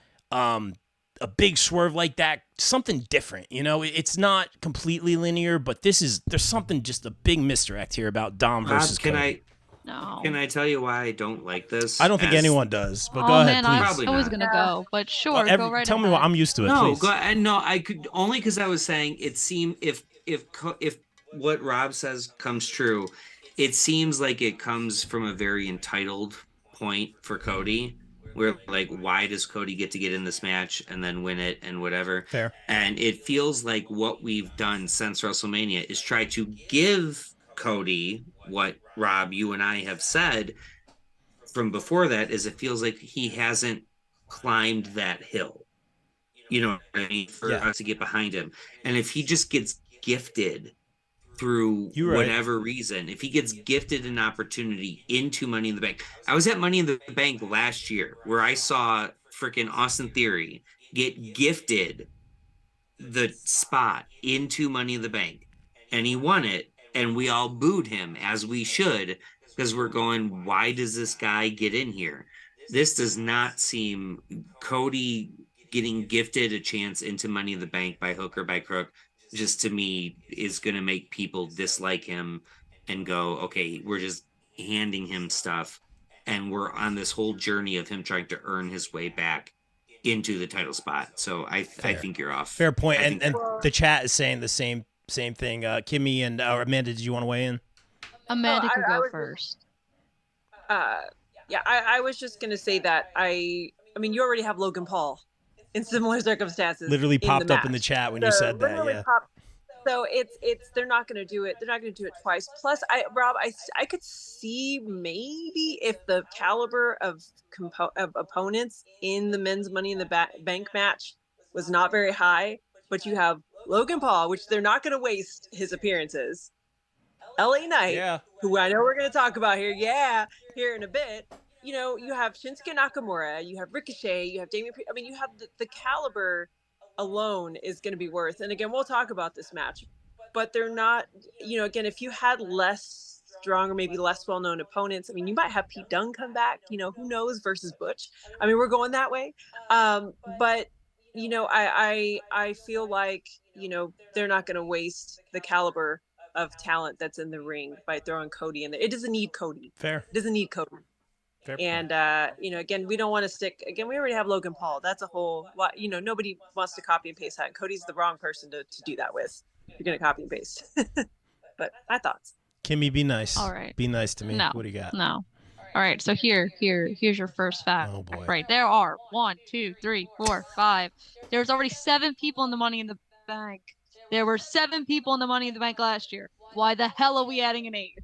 a big swerve like that, something different, you know. It's not completely linear, but there's something, just a big misdirect here about Dom versus Cody. Can I tell you why I don't like this? I don't think anyone does, but go ahead, man, please. I was gonna go, but sure, go right tell ahead. me what I'm used to it. No, please. go ahead. No, I could only because I was saying it seemed if what Rob says comes true, it seems like it comes from a very entitled point for Cody. Where, like, why does Cody get to get in this match and then win it and whatever? Fair. And it feels like what we've done since WrestleMania is try to give Cody what, Rob, you and I have said from before that, is it feels like he hasn't climbed that hill. You know what I mean? For us to get behind him. And if he just gets gifted through whatever reason, if he gets gifted an opportunity into Money in the Bank. I was at Money in the Bank last year where I saw freaking Austin Theory get gifted the spot into Money in the Bank, and he won it, and we all booed him, as we should, because we're going, why does this guy get in here? This does not seem, Cody getting gifted a chance into Money in the Bank by hook or by crook, just to me is going to make people dislike him and go, okay, we're just handing him stuff, and we're on this whole journey of him trying to earn his way back into the title spot. So I think you're off. Fair point. And the chat is saying the same thing. Kimmy and Amanda, did you want to weigh in? Amanda can go first. I was just gonna say that I mean, you already have Logan Paul in similar circumstances. Literally popped up in the chat when you said that. Yeah. So it's they're not going to do it. They're not going to do it twice. Plus, Rob, I could see maybe if the caliber of opponents in the men's Money in the Bank match was not very high, but you have Logan Paul, which they're not going to waste his appearances. LA Knight, who I know we're going to talk about here, here in a bit. You know, you have Shinsuke Nakamura, you have Ricochet, you have Damian Priest. I mean, you have the caliber alone is going to be worth. And again, we'll talk about this match, but they're not, you know, again, if you had less strong or maybe less well-known opponents, I mean, you might have Pete Dunne come back, you know, who knows, versus Butch. I mean, we're going that way. But, you know, I feel like, you know, they're not going to waste the caliber of talent that's in the ring by throwing Cody in there. It doesn't need Cody. Fair. It doesn't need Cody. Fair and you know, again, we don't want to stick. Again, we already have Logan Paul. That's a whole lot. You know, nobody wants to copy and paste that. Cody's the wrong person to do that with. You're gonna copy and paste. But my thoughts. Kimmy, be nice. All right. Be nice to me. No. What do you got? No. All right. So here's your first fact. Oh boy. Right. There are 1, 2, 3, 4, 5. There's already 7 people in the Money in the Bank. There were 7 people in the Money in the Bank last year. Why the hell are we adding an 8th?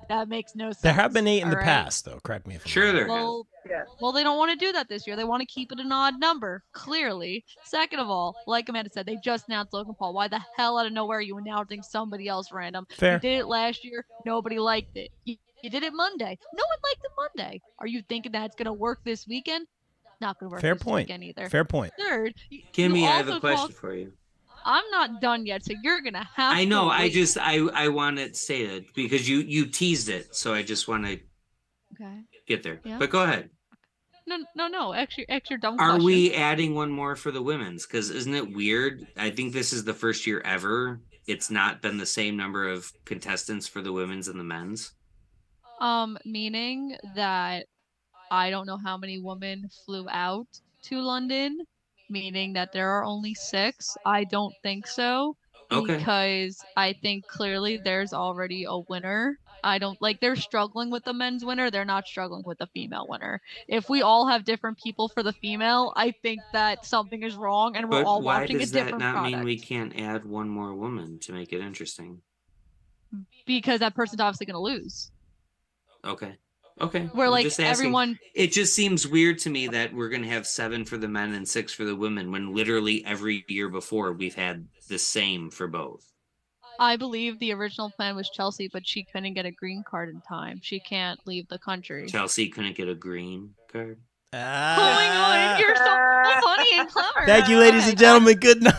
That makes no sense. There have been 8 in the right? past, though. Correct me if I'm Sure wrong. there Well, Yeah. well, they don't want to do that this year. They want to keep it an odd number, clearly. Second of all, like Amanda said, they just announced Logan Paul. Why the hell out of nowhere are you announcing somebody else random? Fair. You did it last year. Nobody liked it. You did it Monday. No one liked it Monday. Are you thinking that it's going to work this weekend? Not going to work Fair this point. weekend either. Fair point. Third, Kimmy, you I have a also question talk- for you. I'm not done yet, so you're going to have I know. to I wait. just I want it stated because you teased it, so I just want to Okay. get there. Yeah. But go ahead. No. Actually, dumb Are question. we adding one more for the women's? Because isn't it weird? I think this is the first year ever it's not been the same number of contestants for the women's and the men's. Meaning that I don't know how many women flew out to London, meaning that there are only 6. I don't think so. Okay. Because I think clearly there's already a winner. I don't like they're struggling with the men's winner, they're not struggling with the female winner. If we all have different people for the female, I think that something is wrong and we're But all why watching a does that different not product. mean we can't add one more woman to make it interesting? Because that person's obviously gonna lose. Okay. Okay. Where I'm like just asking. everyone It just seems weird to me that we're going to have 7 for the men and 6 for the women when literally every year before we've had the same for both. I believe the original plan was Chelsea, but she couldn't get a green card in time. She can't leave the country. Chelsea couldn't get a green card. Oh my god, you're so funny and clever. Thank you, ladies and gentlemen. Good night.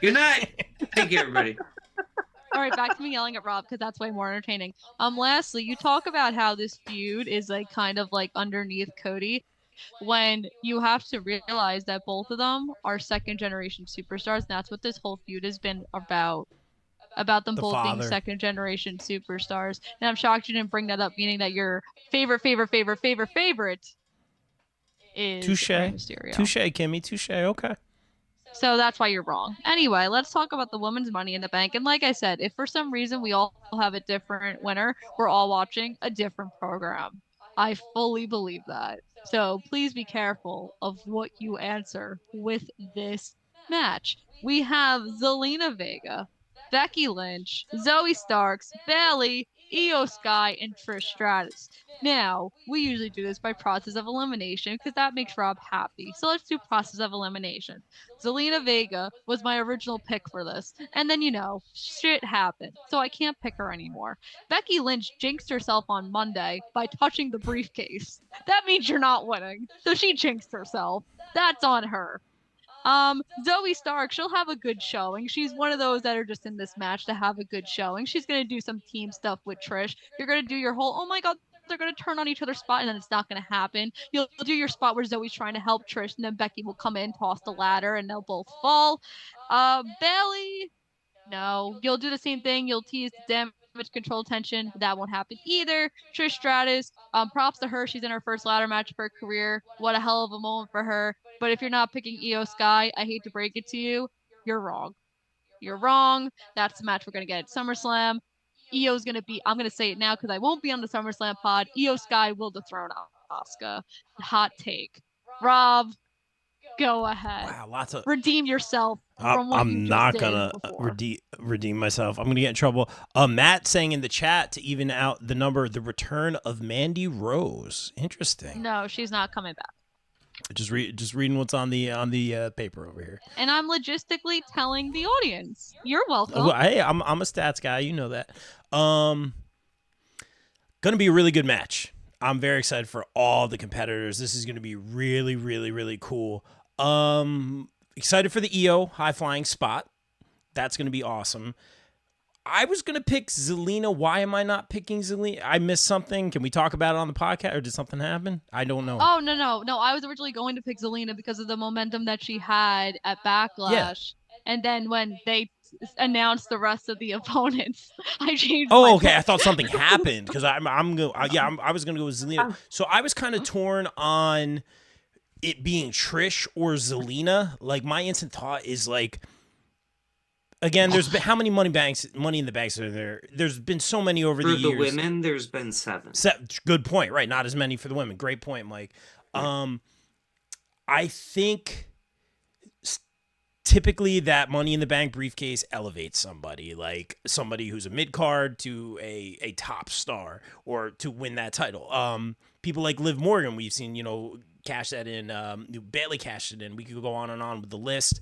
Good night. Thank you, everybody. All right, back to me yelling at Rob because that's way more entertaining. Lastly, you talk about how this feud is like kind of like underneath Cody, when you have to realize that both of them are second generation superstars, and that's what this whole feud has been about them The both being father. second generation superstars. And I'm shocked you didn't bring that up, meaning that your favorite is Touche. Rey Mysterio. Touche, Kimmy. Touche. Okay. So that's why you're wrong. Anyway, let's talk about the women's Money in the Bank. And like I said, if for some reason we all have a different winner, we're all watching a different program. I fully believe that. So please be careful of what you answer with this match. We have Zelina Vega, Becky Lynch, Zoe Starks, Bayley, Io Sky, and Trish Stratus. Now, we usually do this by process of elimination because that makes Rob happy. So let's do process of elimination. Zelina Vega was my original pick for this. And then, shit happened. So I can't pick her anymore. Becky Lynch jinxed herself on Monday by touching the briefcase. That means you're not winning. So she jinxed herself. That's on her. Zoe Stark, she'll have a good showing. She's one of those that are just in this match to have a good showing. She's going to do some team stuff with Trish. You're going to do your whole, oh my god, they're going to turn on each other's spot, and then it's not going to happen. You'll do your spot where Zoe's trying to help Trish, and then Becky will come in, toss the ladder, and they'll both fall. Bayley, no. You'll do the same thing. You'll tease the damage control tension. That won't happen either. Trish Stratus, props to her. She's in her first ladder match of her career. What a hell of a moment for her. But if you're not picking Io Sky, I hate to break it to you, you're wrong. You're wrong. That's the match we're going to get at SummerSlam. Io's going to be, I'm going to say it now because I won't be on the SummerSlam pod. Io Sky will dethrone Asuka. Hot take. Rob, go ahead. Wow, lots of. Redeem yourself from what you I'm just not did gonna before. redeem myself. I'm gonna get in trouble. Matt saying in the chat to even out the number, the return of Mandy Rose. Interesting. No, she's not coming back. Just reading what's on the paper over here. And I'm logistically telling the audience. You're welcome. Well, hey, I'm a stats guy. You know that. Gonna be a really good match. I'm very excited for all the competitors. This is gonna be really, really, really cool. Excited for the Io high flying spot. That's gonna be awesome. I was gonna pick Zelina. Why am I not picking Zelina? I missed something. Can we talk about it on the podcast, or did something happen? I don't know. Oh, no. I was originally going to pick Zelina because of the momentum that she had at Backlash. Yeah. And then when they announced the rest of the opponents, I changed Oh, my okay. pick. I thought something happened because I was gonna go with Zelina. So I was kind of torn on it being Trish or Zelina. Like my instant thought is like Again, there's been how many money in the banks are there? There's been so many over the years. For the women, there's been 7. Good point. Right, not as many for the women. Great point, Mike. I think typically that Money in the Bank briefcase elevates somebody, like somebody who's a mid card to a top star, or to win that title. People like Liv Morgan, we've seen, cash that in. Bailey cashed it in. We could go on and on with the list.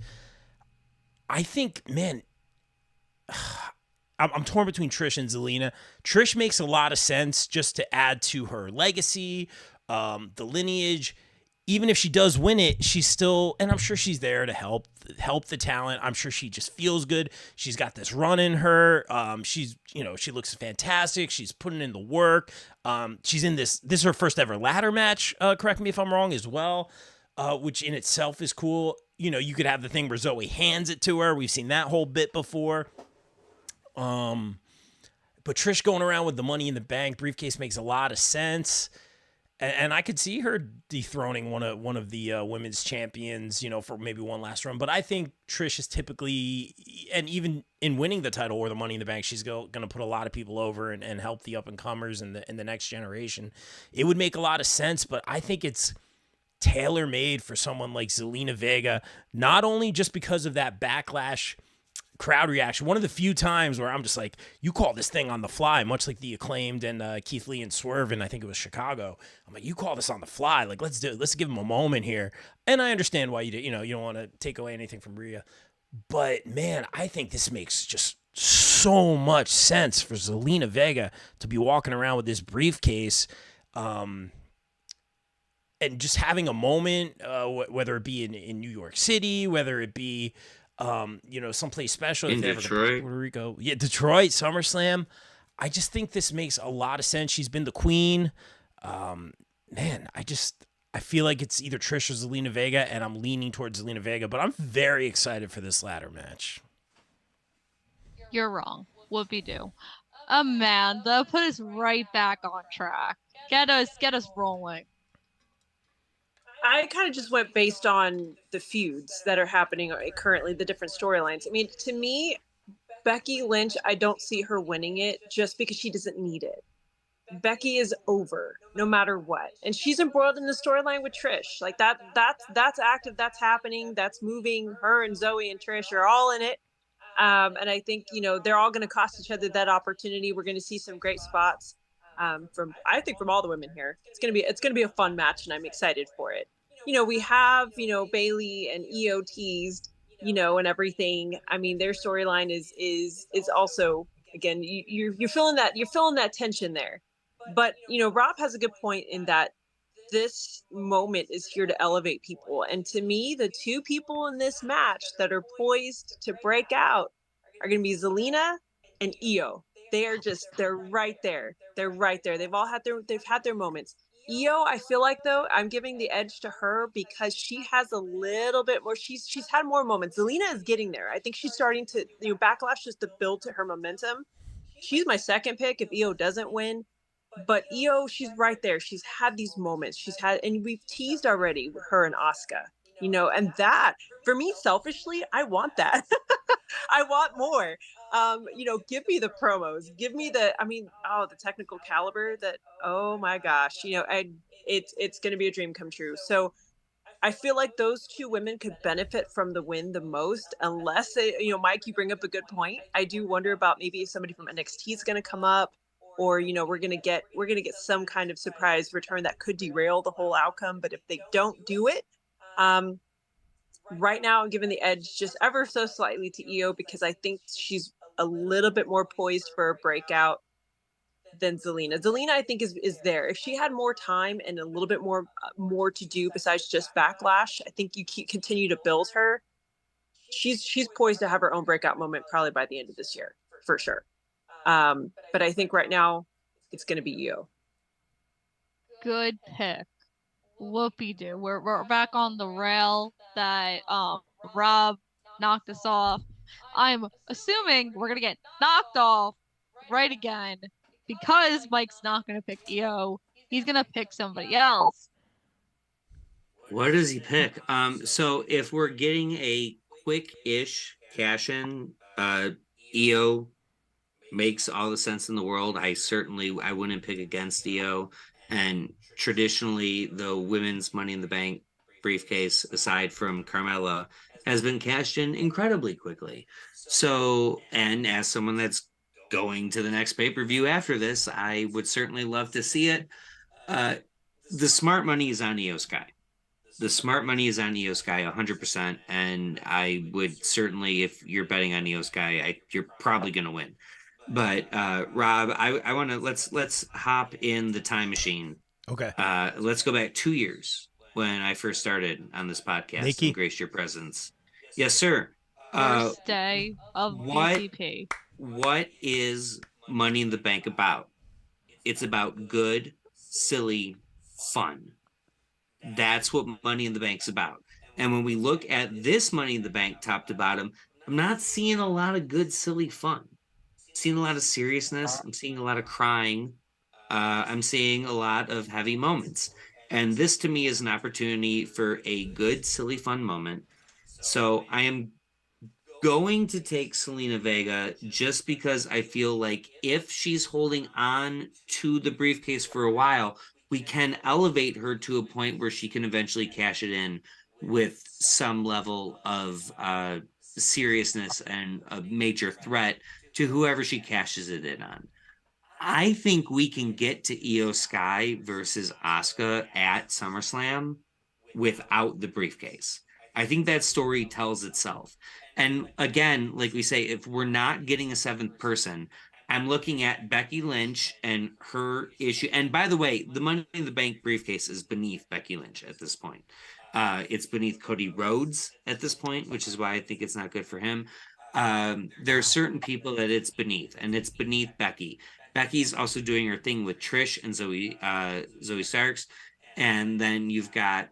I think, man, I'm torn between Trish and Zelina. Trish makes a lot of sense just to add to her legacy, the lineage. Even if she does win it, she's still, and I'm sure she's there to help the talent. I'm sure she just feels good. She's got this run in her. She looks fantastic. She's putting in the work. She's in this is her first ever ladder match. Correct me if I'm wrong as well, which in itself is cool. You could have the thing where Zoe hands it to her. We've seen that whole bit before. But Trish going around with the Money in the Bank briefcase makes a lot of sense. And I could see her dethroning one of the women's champions, for maybe one last run. But I think Trish is typically, and even in winning the title or the Money in the Bank, she's going to put a lot of people over and help the up-and-comers in the next generation. It would make a lot of sense, but I think it's tailor-made for someone like Zelina Vega, not only just because of that backlash crowd reaction. One of the few times where I'm just like, you call this thing on the fly, much like the Acclaimed and Keith Lee and Swerve, and I think it was Chicago. I'm like, you call this on the fly. Like, let's do it. Let's give him a moment here. And I understand why you don't want to take away anything from Rhea. But, man, I think this makes just so much sense for Zelina Vega to be walking around with this briefcase and just having a moment, whether it be in New York City, whether it be someplace special. In Detroit. Puerto Rico. Yeah, Detroit, SummerSlam. I just think this makes a lot of sense. She's been the queen. Man, I feel like it's either Trish or Zelina Vega, and I'm leaning towards Zelina Vega, but I'm very excited for this ladder match. You're wrong. Whoopie-doo. Amanda, put us right back on track. Get us rolling. I kind of just went based on the feuds that are happening currently, the different storylines. I mean, to me, Becky Lynch, I don't see her winning it just because she doesn't need it. Becky is over no matter what. And she's embroiled in the storyline with Trish. Like that's active, that's happening, that's moving. Her and Zoe and Trish are all in it. And I think, they're all going to cost each other that opportunity. We're going to see some great spots. From all the women here. It's gonna be a fun match, and I'm excited for it. We have Bailey and Io teased, and everything. I mean, their storyline is also, again, you're feeling that tension there. But Rob has a good point in that this moment is here to elevate people, and to me, the two people in this match that are poised to break out are going to be Zelina and Io. They're right there. They're right there. They've had their moments. Io, I feel like, though, I'm giving the edge to her because she has a little bit more. She's had more moments. Zelina is getting there. I think she's starting to, backlash just to build to her momentum. She's my second pick if Io doesn't win. But Io, she's right there. She's had these moments. And we've teased already with her and Asuka. And that, for me, selfishly, I want that. I want more. Give me the promos. Give me the technical caliber that, oh my gosh, it's going to be a dream come true. So I feel like those two women could benefit from the win the most, unless Mike, you bring up a good point. I do wonder about maybe if somebody from NXT is going to come up, or, we're going to get some kind of surprise return that could derail the whole outcome. But if they don't do it, right now I'm giving the edge just ever so slightly to Io because I think she's a little bit more poised for a breakout than Zelina. Zelina, I think, is there. If she had more time and a little bit more to do besides just backlash, I think you continue to build her. She's poised to have her own breakout moment probably by the end of this year, for sure. But I think right now it's going to be Io. Good pick. Whoopie-doo. We're back on the rail that Rob knocked us off. I'm assuming we're gonna get knocked off right again because Mike's not gonna pick Io. He's gonna pick somebody else. What does he pick? So if we're getting a quick-ish cash-in Io makes all the sense in the world. I wouldn't pick against Io. And traditionally, the women's Money in the Bank briefcase, aside from Carmella, has been cashed in incredibly quickly. So, and as someone that's going to the next pay-per-view after this, I would certainly love to see it. The smart money is on Io Sky. The smart money is on Io Sky 100%. And I would certainly, if you're betting on Io Sky, you're probably going to win. But Rob, I want to let's hop in the time machine. Okay. Let's go back 2 years when I first started on this podcast Nikki? and graced your presence. Yes, sir. First day of BCP. What is Money in the Bank about? It's about good, silly fun. That's what Money in the Bank's about. And when we look at this Money in the Bank top to bottom, I'm not seeing a lot of good, silly fun. I'm seeing a lot of seriousness. I'm seeing a lot of crying. I'm seeing a lot of heavy moments. And this to me is an opportunity for a good, silly, fun moment. So I am going to take Zelina Vega just because I feel like if she's holding on to the briefcase for a while, we can elevate her to a point where she can eventually cash it in with some level of seriousness and a major threat to whoever she cashes it in on. I think we can get to Io Sky versus Asuka at SummerSlam without the briefcase. I think that story tells itself. And again, like we say, if we're not getting a seventh person, I'm looking at Becky Lynch and her issue. And by the way, the Money in the Bank briefcase is beneath Becky Lynch at this point. It's beneath Cody Rhodes at this point, which is why I think it's not good for him. There are certain people that it's beneath, and it's beneath Becky. Becky's also doing her thing with Trish and Zoe Starks. And then you've got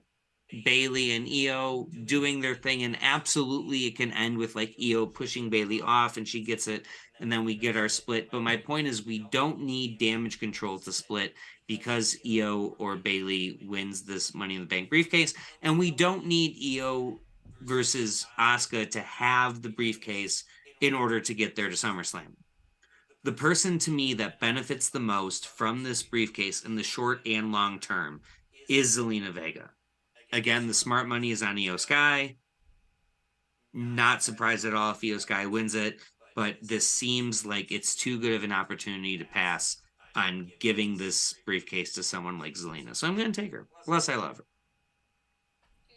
Bailey and Io doing their thing, and absolutely it can end with like Io pushing Bailey off and she gets it, and then we get our split. But my point is, we don't need Damage Control to split because Io or Bailey wins this Money in the Bank briefcase, and we don't need Io versus Asuka to have the briefcase in order to get there to SummerSlam. The person to me that benefits the most from this briefcase in the short and long term is Zelina Vega. Again, the smart money is on Io Sky. Not surprised at all if Io Sky wins it, but this seems like it's too good of an opportunity to pass on giving this briefcase to someone like Zelina. So I'm going to take her. Plus, I love her.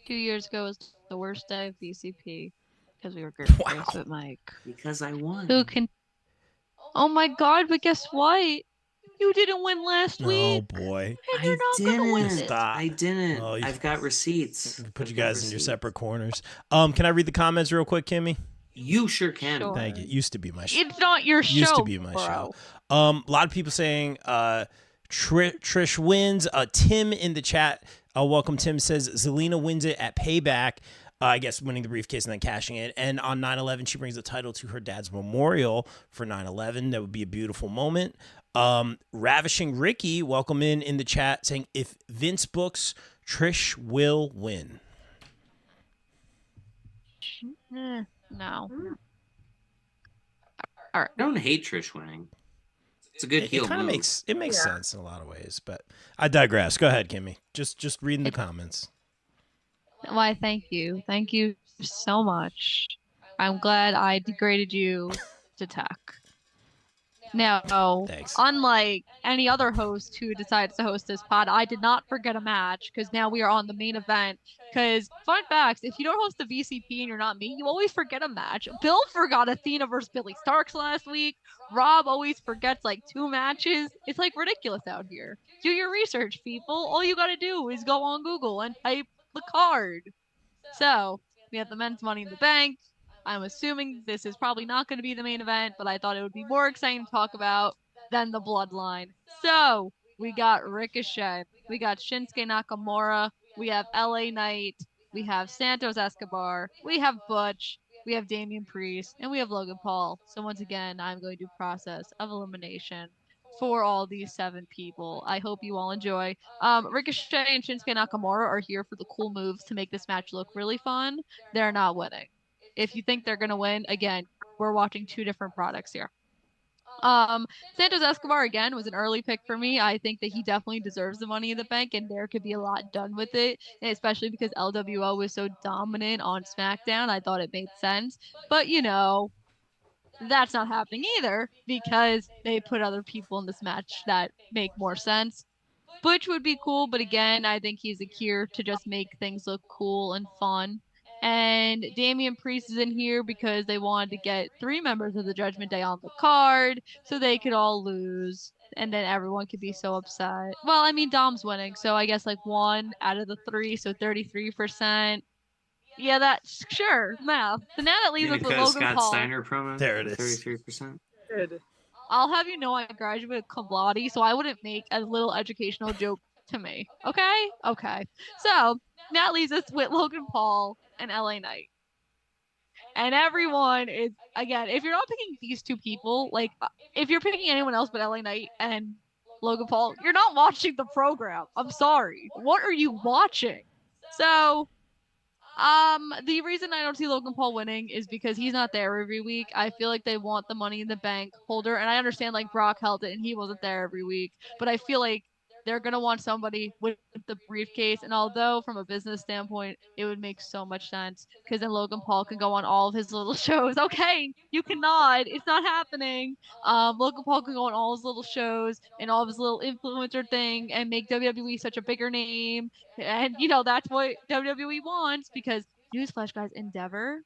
2 years ago was the worst day of BCP because we were Wow. with Mike. Because I won. Who can? Oh my God! But guess what? You didn't win last week. Oh boy. And you're not gonna win it. Stop. I didn't. Oh, I've got receipts. Put you guys in your separate corners. Can I read the comments real quick, Kimmy? You sure can. Sure. Thank you. It used to be my show. It's not your show. Used to be my bro. show. A lot of people saying Trish wins. Tim in the chat, welcome. Tim says Zelina wins it at Payback. I guess winning the briefcase and then cashing it. And on 9/11, she brings the title to her dad's memorial for 9/11. That would be a beautiful moment. Ravishing Ricky, welcome in the chat, saying if Vince books, Trish will win. No. All right. I don't hate Trish winning. It's a good heel It kind of move. makes sense in a lot of ways, but I digress. Go ahead, Kimmy. Just reading the comments. Why, thank you. Thank you so much. I'm glad I degraded you to tech. Now, Thanks. unlike any other host who decides to host this pod, I did not forget a match because now we are on the main event. Because, fun facts, if you don't host the VCP and you're not me, you always forget a match. Bill forgot Athena versus Billy Starks last week. Rob always forgets like 2 matches. It's like ridiculous out here. Do your research, people. All you gotta do is go on Google and type the card. So, we have the men's Money in the Bank. I'm assuming this is probably not going to be the main event, but I thought it would be more exciting to talk about than the Bloodline. So, we got Ricochet, we got Shinsuke Nakamura, we have LA Knight, we have Santos Escobar, we have Butch, we have Damian Priest, and we have Logan Paul. So once again, I'm going to do process of elimination for all these 7 people. I hope you all enjoy. Ricochet and Shinsuke Nakamura are here for the cool moves to make this match look really fun. They're not winning. If you think they're going to win, again, we're watching two different products here. Santos Escobar again was an early pick for me. I think that he definitely deserves the Money in the Bank, and there could be a lot done with it, and especially because LWO was so dominant on SmackDown. I thought it made sense, but that's not happening either because they put other people in this match that make more sense. Butch would be cool, but again, I think he's a cure to just make things look cool and fun. And Damian Priest is in here because they wanted to get three members of the Judgment Day on the card so they could all lose. And then everyone could be so upset. Well, I mean, Dom's winning, so I guess like one out of the three, so 33%. Yeah, that's sure, math. So now that leaves us with Because Logan Scott Paul. Steiner promo. There it is. 33%. Good. I'll have you know I graduated cum laude, so I wouldn't make a little educational joke to me. Okay? Okay. So that leaves us with Logan Paul and LA Knight. And everyone is, again, if you're not picking these two people, like, if you're picking anyone else but LA Knight and Logan Paul, you're not watching the program. I'm sorry. What are you watching? So, the reason I don't see Logan Paul winning is because he's not there every week. I feel like they want the Money in the Bank holder, and I understand like Brock held it and he wasn't there every week, but I feel like they're gonna want somebody with the briefcase. And although from a business standpoint, it would make so much sense because then Logan Paul can go on all of his little shows. Okay, you can nod. It's not happening. Logan Paul can go on all his little shows and all of his little influencer thing and make WWE such a bigger name. And that's what WWE wants because newsflash, guys, Endeavor,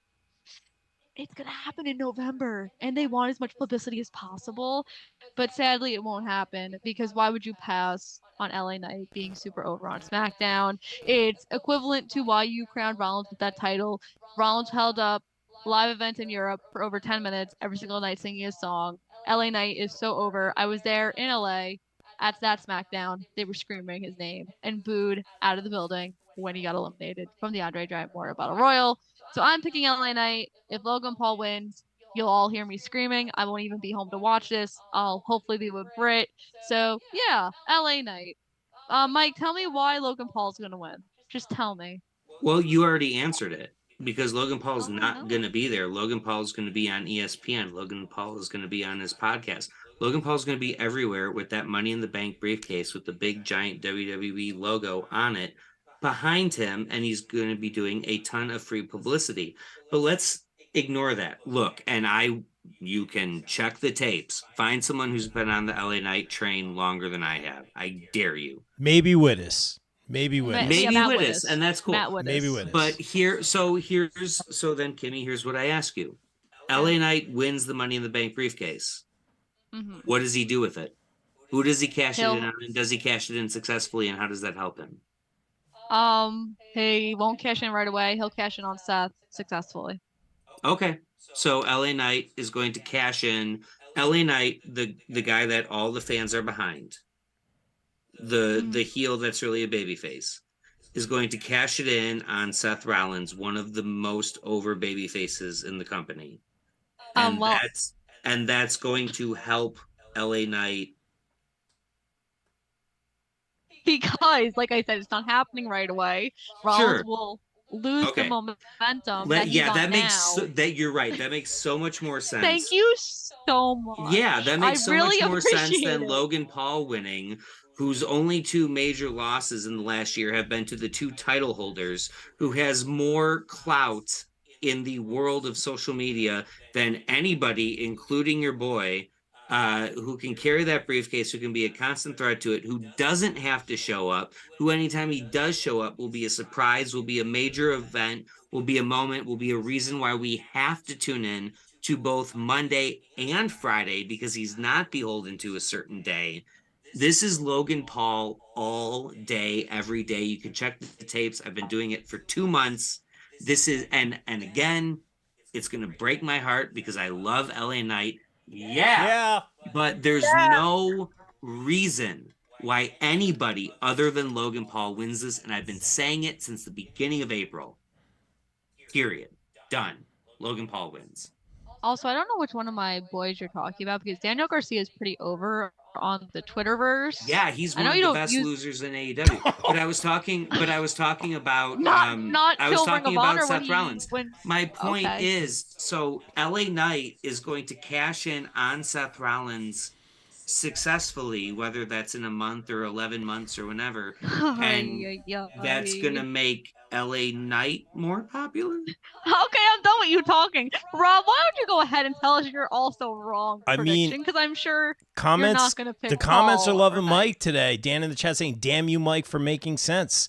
it's gonna happen in November, and they want as much publicity as possible. But sadly, it won't happen because why would you pass on LA Knight being super over on SmackDown? It's equivalent to why you crowned Rollins with that title. Rollins held up live events in Europe for over 10 minutes every single night singing his song. LA Knight is so over. I was there in LA at that SmackDown. They were screaming his name and booed out of the building when he got eliminated from the Andre Giant Memorial Battle Royal. So I'm picking LA Knight. If Logan Paul wins, you'll all hear me screaming. I won't even be home to watch this. I'll hopefully be with Britt. So yeah, LA Knight. Mike, tell me why Logan Paul's gonna win. Just tell me. Well, you already answered it because Logan Paul's Oh, not no. going to be there. Logan Paul's going to be on ESPN. Logan Paul is going to be on his podcast. Logan Paul's going to be everywhere with that Money in the Bank briefcase with the big giant WWE logo on it behind him, and he's going to be doing a ton of free publicity. But let's ignore that. Look, and you can check the tapes. Find someone who's been on the LA Knight train longer than I have. I dare you. Maybe Wittes. Maybe Wittes. Maybe Matt Wittes, and that's cool. Matt Wittes. Maybe Wittes. But so then, Kimmy, here's what I ask you. LA Knight wins the Money in the Bank briefcase. Mm-hmm. What does he do with it? Who does he cash it He'll- in on? And does he cash it in successfully? And how does that help him? He won't cash in right away. He'll cash in on Seth successfully. Okay. So LA Knight is going to cash in. LA Knight, the guy that all the fans are behind, the heel that's really a babyface, is going to cash it in on Seth Rollins, one of the most over baby faces in the company. And that's going to help LA Knight. Because, like I said, it's not happening right away. Rollins will lose the momentum. You're right. That makes so much more sense. Thank you so much. Yeah, that makes so really much more sense than it. Logan Paul winning, whose only two major losses in the last year have been to the two title holders, who has more clout in the world of social media than anybody, including your boy, who can carry that briefcase, who can be a constant threat to it, who doesn't have to show up, who anytime he does show up will be a surprise, will be a major event, will be a moment, will be a reason why we have to tune in to both Monday and Friday because he's not beholden to a certain day. This is Logan Paul all day, every day. You can check the tapes. I've been doing it for 2 months. This is, and again, it's going to break my heart because I love LA Knight. Yeah. But there's no reason why anybody other than Logan Paul wins this. And I've been saying it since the beginning of April. Period. Done. Logan Paul wins. Also, I don't know which one of my boys you're talking about because Daniel Garcia is pretty over on the Twitterverse. Yeah, he's I one know of you the don't best use losers in AEW. But I was talking about not I was till Ring talking of about Honor when Seth he Rollins. wins. My point Okay. is, so LA Knight is going to cash in on Seth Rollins successfully, whether that's in a month or 11 months or whenever, and that's gonna make LA Knight more popular. Okay, I'm done with you talking. Rob, why don't you go ahead and tell us your also wrong prediction? Because I'm sure you're not going to pick the comments are Paul loving or Mike Knight. today. Dan in the chat saying, damn you, Mike, for making sense.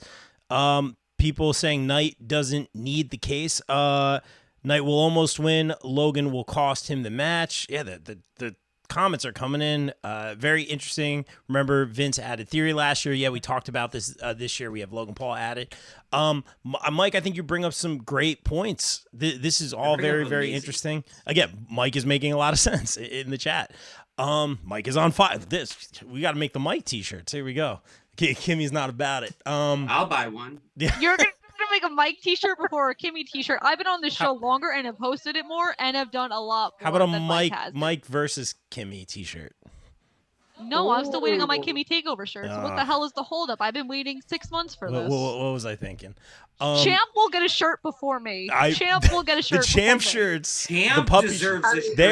People saying Knight doesn't need the case. Knight will almost win. Logan will cost him the match. Yeah, the comments are coming in. Very interesting. Remember, Vince added Theory last year. Yeah, we talked about this this year. We have Logan Paul added. Mike, I think you bring up some great points. This is all very, very interesting. Again, Mike is making a lot of sense in the chat. Mike is on fire. We got to make the Mike t-shirts. Here we go. Kimmy's not about it. I'll buy one. You're going to make a Mike t-shirt before a Kimmy t-shirt. I've been on this show longer and have hosted it more and have done a lot more. How about a than Mike versus Kimmy t-shirt? No, I'm still waiting on my Kimmy Takeover shirt. So what the hell is the holdup? I've been waiting 6 months for this. What was I thinking? Champ will get a shirt before me. Champ will get a shirt. The Champ shirts, Champ the puppy deserves a shirt. They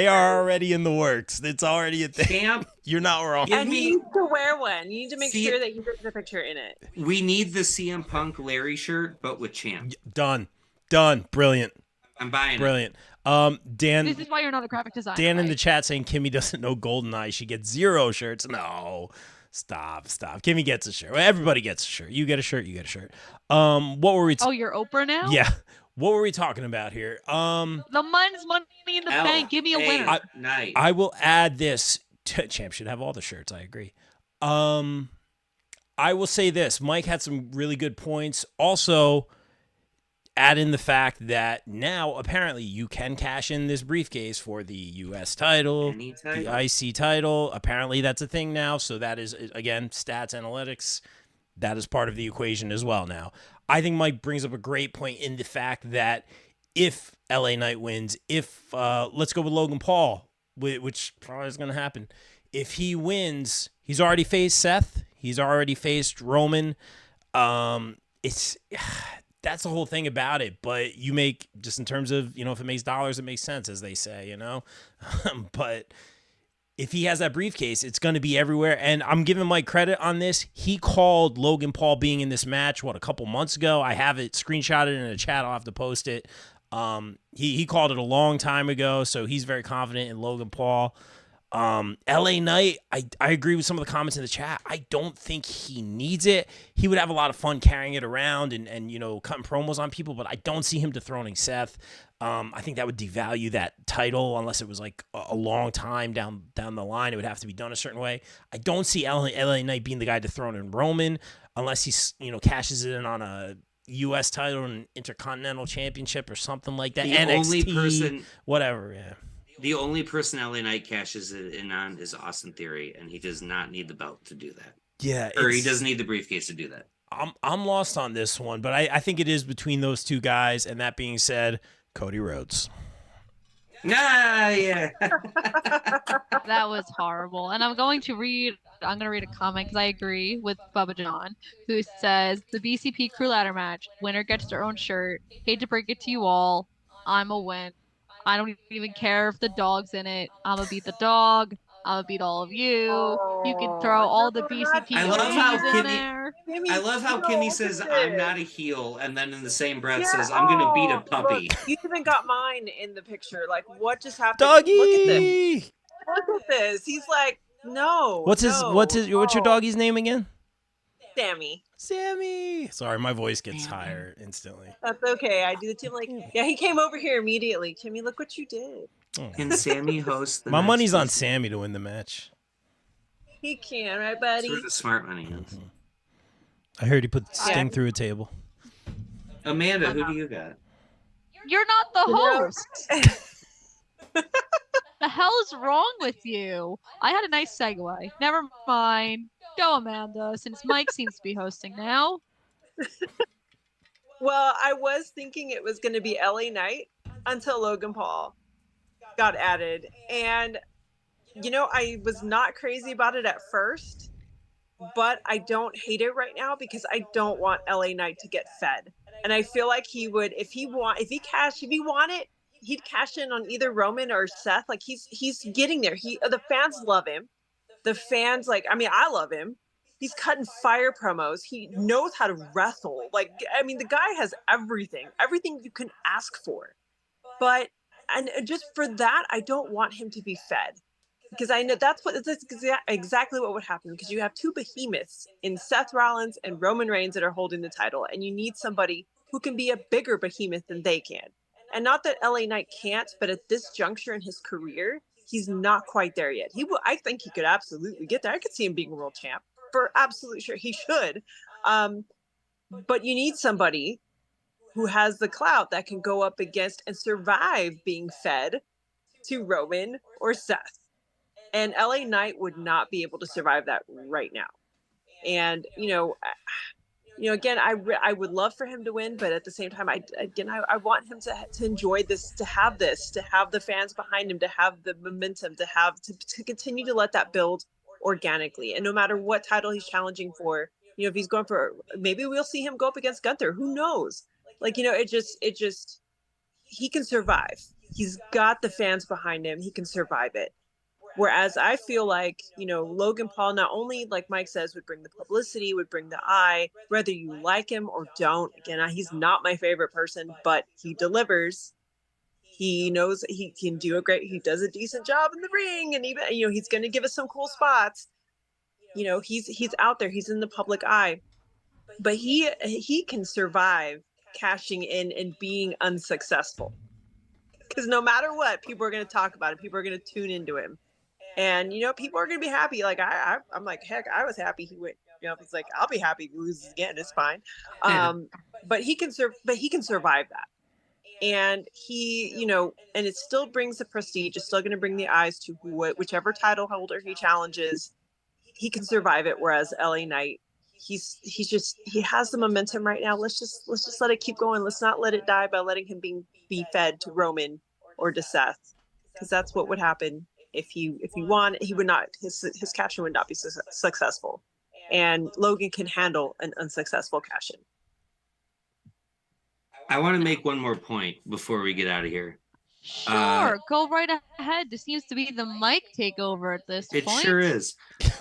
are already in the works. It's already a thing. Champ, you're not wrong. And you need to wear one. You need to make sure that you get the picture in it. We need the CM Punk Larry shirt, but with Champ. Done. Brilliant. I'm buying Brilliant. Dan. This is why you're not a graphic designer. Dan in the chat saying Kimmy doesn't know GoldenEye. She gets 0 shirts. No. Stop. Kimmy gets a shirt. Everybody gets a shirt. You get a shirt. What were we? Oh, you're Oprah now? Yeah. What were we talking about here? The Men's Money in the Bank. Give me a winner. I will add this. Champ should have all the shirts. I agree. I will say this. Mike had some really good points. Also, add in the fact that now apparently you can cash in this briefcase for the U.S. title, the IC title. Apparently that's a thing now. So that is, again, stats analytics. That is part of the equation as well now. I think Mike brings up a great point in the fact that if LA Knight wins, let's go with Logan Paul, which probably is going to happen. If he wins, he's already faced Seth. He's already faced Roman. That's the whole thing about it. But you make, just in terms of, if it makes dollars, it makes sense, as they say, But if he has that briefcase, it's going to be everywhere. And I'm giving Mike credit on this. He called Logan Paul being in this match, a couple months ago. I have it screenshotted in a chat. I'll have to post it. He called it a long time ago, so he's very confident in Logan Paul. LA Knight, I agree with some of the comments in the chat. I don't think he needs it. He would have a lot of fun carrying it around and cutting promos on people, but I don't see him dethroning Seth. I think that would devalue that title unless it was like a long time down the line. It would have to be done a certain way. I don't see LA Knight being the guy dethroning Roman unless he's cashes it in on a U.S. title and Intercontinental Championship or something like that. The NXT, only person, whatever, yeah. The only person LA Knight cashes it in on is Austin Theory, and he does not need the belt to do that. Yeah, or he doesn't need the briefcase to do that. I'm lost on this one, but I think it is between those two guys. And that being said, Cody Rhodes. Yeah. That was horrible. And I'm going to read a comment because I agree with Bubba John, who says the BCP crew ladder match, winner gets their own shirt. Hate to break it to you all, I'm a win. I don't even care if the dog's in it. I'm gonna beat the dog. I'm gonna beat all of you. You can throw all the BCP I love how in there. I love how Kimmy says I'm not a heel, and then in the same breath says I'm gonna beat a puppy. Look, you even got mine in the picture. Like, what just happened? Doggy! Look at this. Look at this. He's like, no. What's your doggy's name again? Sammy. Sorry, my voice gets higher instantly. That's okay. I do the team like, yeah, he came over here immediately. Kimmy, look what you did. Oh. Can Sammy host the My next money's on season? Sammy to win the match. He can, right, buddy? That's where the smart money is. I heard he put Sting through a table. Amanda, who do you got? You're not the host. The hell is wrong with you? I had a nice segue. Never mind. Go, Amanda, since Mike seems to be hosting now. Well, I was thinking it was going to be LA Knight until Logan Paul got added. And I was not crazy about it at first, but I don't hate it right now because I don't want LA Knight to get fed. And I feel like he would, if he wanted, he'd cash in on either Roman or Seth. Like he's getting there. The fans love him. The fans, I love him. He's cutting fire promos. He knows how to wrestle. The guy has everything you can ask for. But, and just for that, I don't want him to be fed. Because I know that's exactly what would happen. Because you have two behemoths in Seth Rollins and Roman Reigns that are holding the title. And you need somebody who can be a bigger behemoth than they can. And not that LA Knight can't, but at this juncture in his career, he's not quite there yet. I think he could absolutely get there. I could see him being world champ for absolute sure. He should. But you need somebody who has the clout that can go up against and survive being fed to Roman or Seth. And LA Knight would not be able to survive that right now. And, again, I would love for him to win, but at the same time, I want him to enjoy this, to have the fans behind him, to have the momentum, to continue to let that build organically. And no matter what title he's challenging for, if he's going for, maybe we'll see him go up against Gunther. Who knows? He can survive. He's got the fans behind him. He can survive it. Whereas I feel like, Logan Paul, not only, like Mike says, would bring the publicity, would bring the eye, whether you like him or don't. Again, he's not my favorite person, but he delivers. He knows he can he does a decent job in the ring. And even, he's going to give us some cool spots. He's out there. He's in the public eye. But he can survive cashing in and being unsuccessful. Because no matter what, people are going to talk about it. People are going to tune into him. And, people are going to be happy. Like, I'm like, heck, I was happy he went. He's like, I'll be happy if he loses again. It's fine. But he can survive that. And he, and it still brings the prestige. It's still going to bring the eyes to whichever title holder he challenges. He can survive it. Whereas LA Knight, he has the momentum right now. Let's just let it keep going. Let's not let it die by letting him be fed to Roman or to Seth, because that's what would happen. If he won, he would not, his cash-in would not be successful. And Logan can handle an unsuccessful cash-in. I want to make one more point before we get out of here. Sure, go right ahead. This seems to be the mic takeover at this point. It sure is.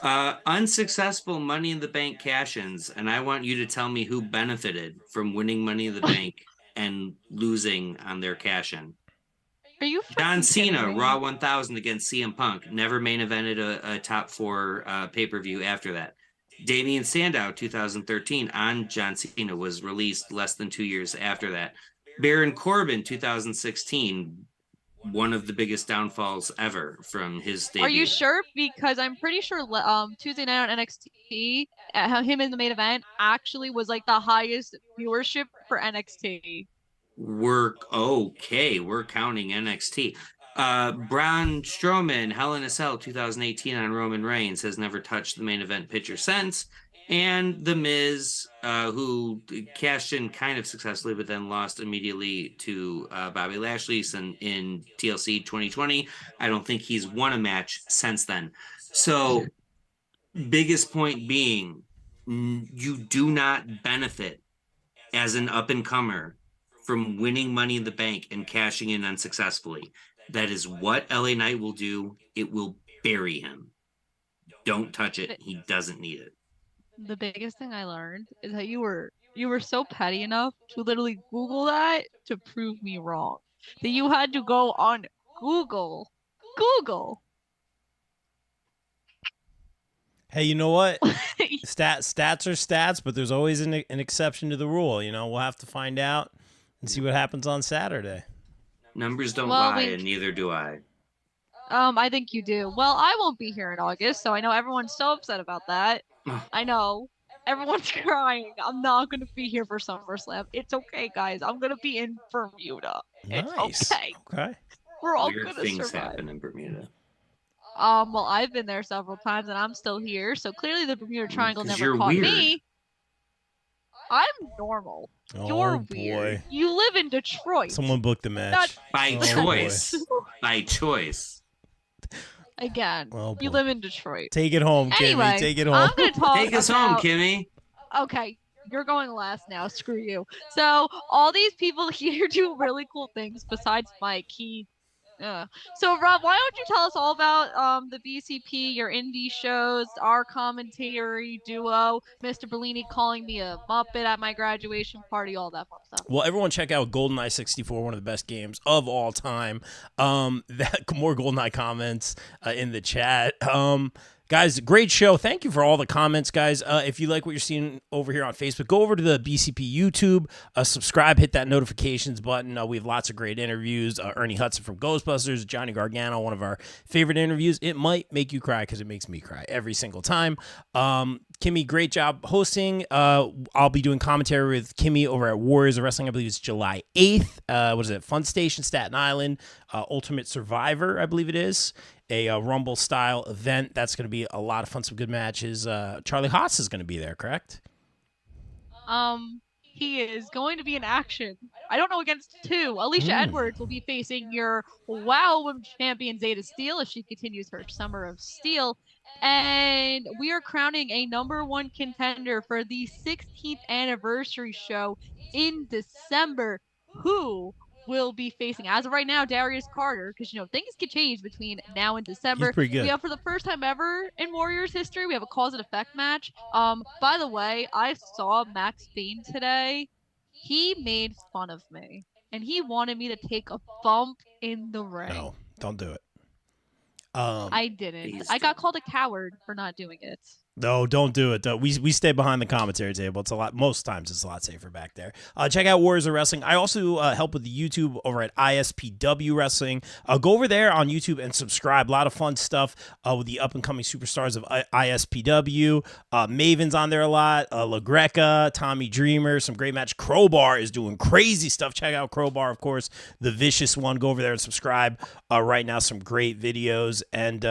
Unsuccessful Money in the Bank cash-ins, and I want you to tell me who benefited from winning Money in the Bank and losing on their cash-in. Are you John Cena, Raw 1000 against CM Punk, never main evented a top 4 pay-per-view after that. Damian Sandow, 2013, on John Cena, was released less than 2 years after that. Baron Corbin, 2016, one of the biggest downfalls ever from his debut. Are you sure? Because I'm pretty sure Tuesday night on NXT, him in the main event actually was like the highest viewership for NXT. We're counting NXT. Braun Strowman, Hell in a Cell 2018 on Roman Reigns, has never touched the main event picture since. And The Miz, who cashed in kind of successfully, but then lost immediately to Bobby Lashley in TLC 2020. I don't think he's won a match since then. So, biggest point being, you do not benefit as an up-and-comer from winning Money in the Bank and cashing in unsuccessfully. That is what LA Knight will do. It will bury him. Don't touch it. He doesn't need it. The biggest thing I learned is that you were so petty enough to literally Google that to prove me wrong. That you had to go on Google. Hey, you know what? Stats are stats, but there's always an exception to the rule. We'll have to find out and see what happens on Saturday. Numbers don't lie, and neither do I. I think you do. Well, I won't be here in August, so I know everyone's so upset about that. I know. Everyone's crying. I'm not going to be here for SummerSlam. It's okay, guys. I'm going to be in Bermuda. Nice. It's okay. Okay. We're all Weird going to things survive. happen in Bermuda. Well, I've been there several times, and I'm still here, so clearly the Bermuda Triangle never caught weird. me. I'm normal. Oh, You're boy. weird. You live in Detroit. Someone booked the match. By choice. By choice. again. Oh, You boy. live in Detroit. Take it home, Anyway, Kimmy. Take it home. I'm going to talk Take us about... home, Kimmy. Okay, you're going last now. Screw you. So all these people here do really cool things besides Mike. So Rob, why don't you tell us all about the BCP, your indie shows, our commentary duo, Mr. Bellini calling me a Muppet at my graduation party, all that fun stuff. Well, everyone check out GoldenEye 64, one of the best games of all time. That more GoldenEye comments in the chat. Guys, great show. Thank you for all the comments, guys. If you like what you're seeing over here on Facebook, go over to the BCP YouTube, subscribe, hit that notifications button. We have lots of great interviews. Ernie Hudson from Ghostbusters, Johnny Gargano, one of our favorite interviews. It might make you cry because it makes me cry every single time. Kimmy, great job hosting. I'll be doing commentary with Kimmy over at Warriors of Wrestling. I believe it's July 8th. What is it? Fun Station, Staten Island. Ultimate Survivor, I believe it is. A Rumble style event. That's going to be a lot of fun, some good matches. Charlie Haas is going to be there, correct? He is going to be in action. I don't know against two. Alicia Edwards will be facing your WoW Women's Champion Zeta Steel if she continues her Summer of Steel. And we are crowning a #1 contender for the 16th anniversary show in December. Who will be facing, as of right now, Darius Carter, because things can change between now and December. He's pretty good. We have, for the first time ever in Warriors history, we have a cause and effect match. By the way, I saw Max Bain today. He made fun of me, and he wanted me to take a bump in the ring. No, don't do it. I didn't. I got called a coward for not doing it. No, don't do it. We stay behind the commentary table. It's a lot. Most times it's a lot safer back there. Check out Warriors of Wrestling. I also help with the YouTube over at ISPW Wrestling. Go over there on YouTube and subscribe. A lot of fun stuff with the up and coming superstars of ISPW. Maven's on there a lot. LaGreca, Tommy Dreamer, some great match. Crowbar is doing crazy stuff. Check out Crowbar, of course, the vicious one. Go over there and subscribe. Right now, some great videos. And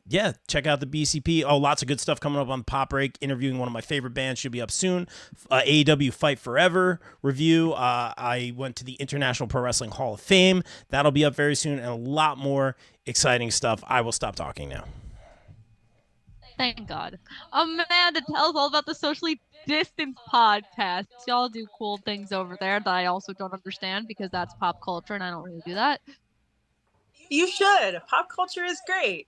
yeah, check out the BCP. Oh, lots of good stuff coming up on Pop Break, interviewing one of my favorite bands, should be up soon. AEW Fight Forever review. I went to the International Pro Wrestling Hall of Fame. That'll be up very soon, and a lot more exciting stuff. I will stop talking now. Thank God. Amanda, tell us all about the Socially Distanced podcast. Y'all do cool things over there that I also don't understand because that's pop culture and I don't really do that. You should. Pop culture is great.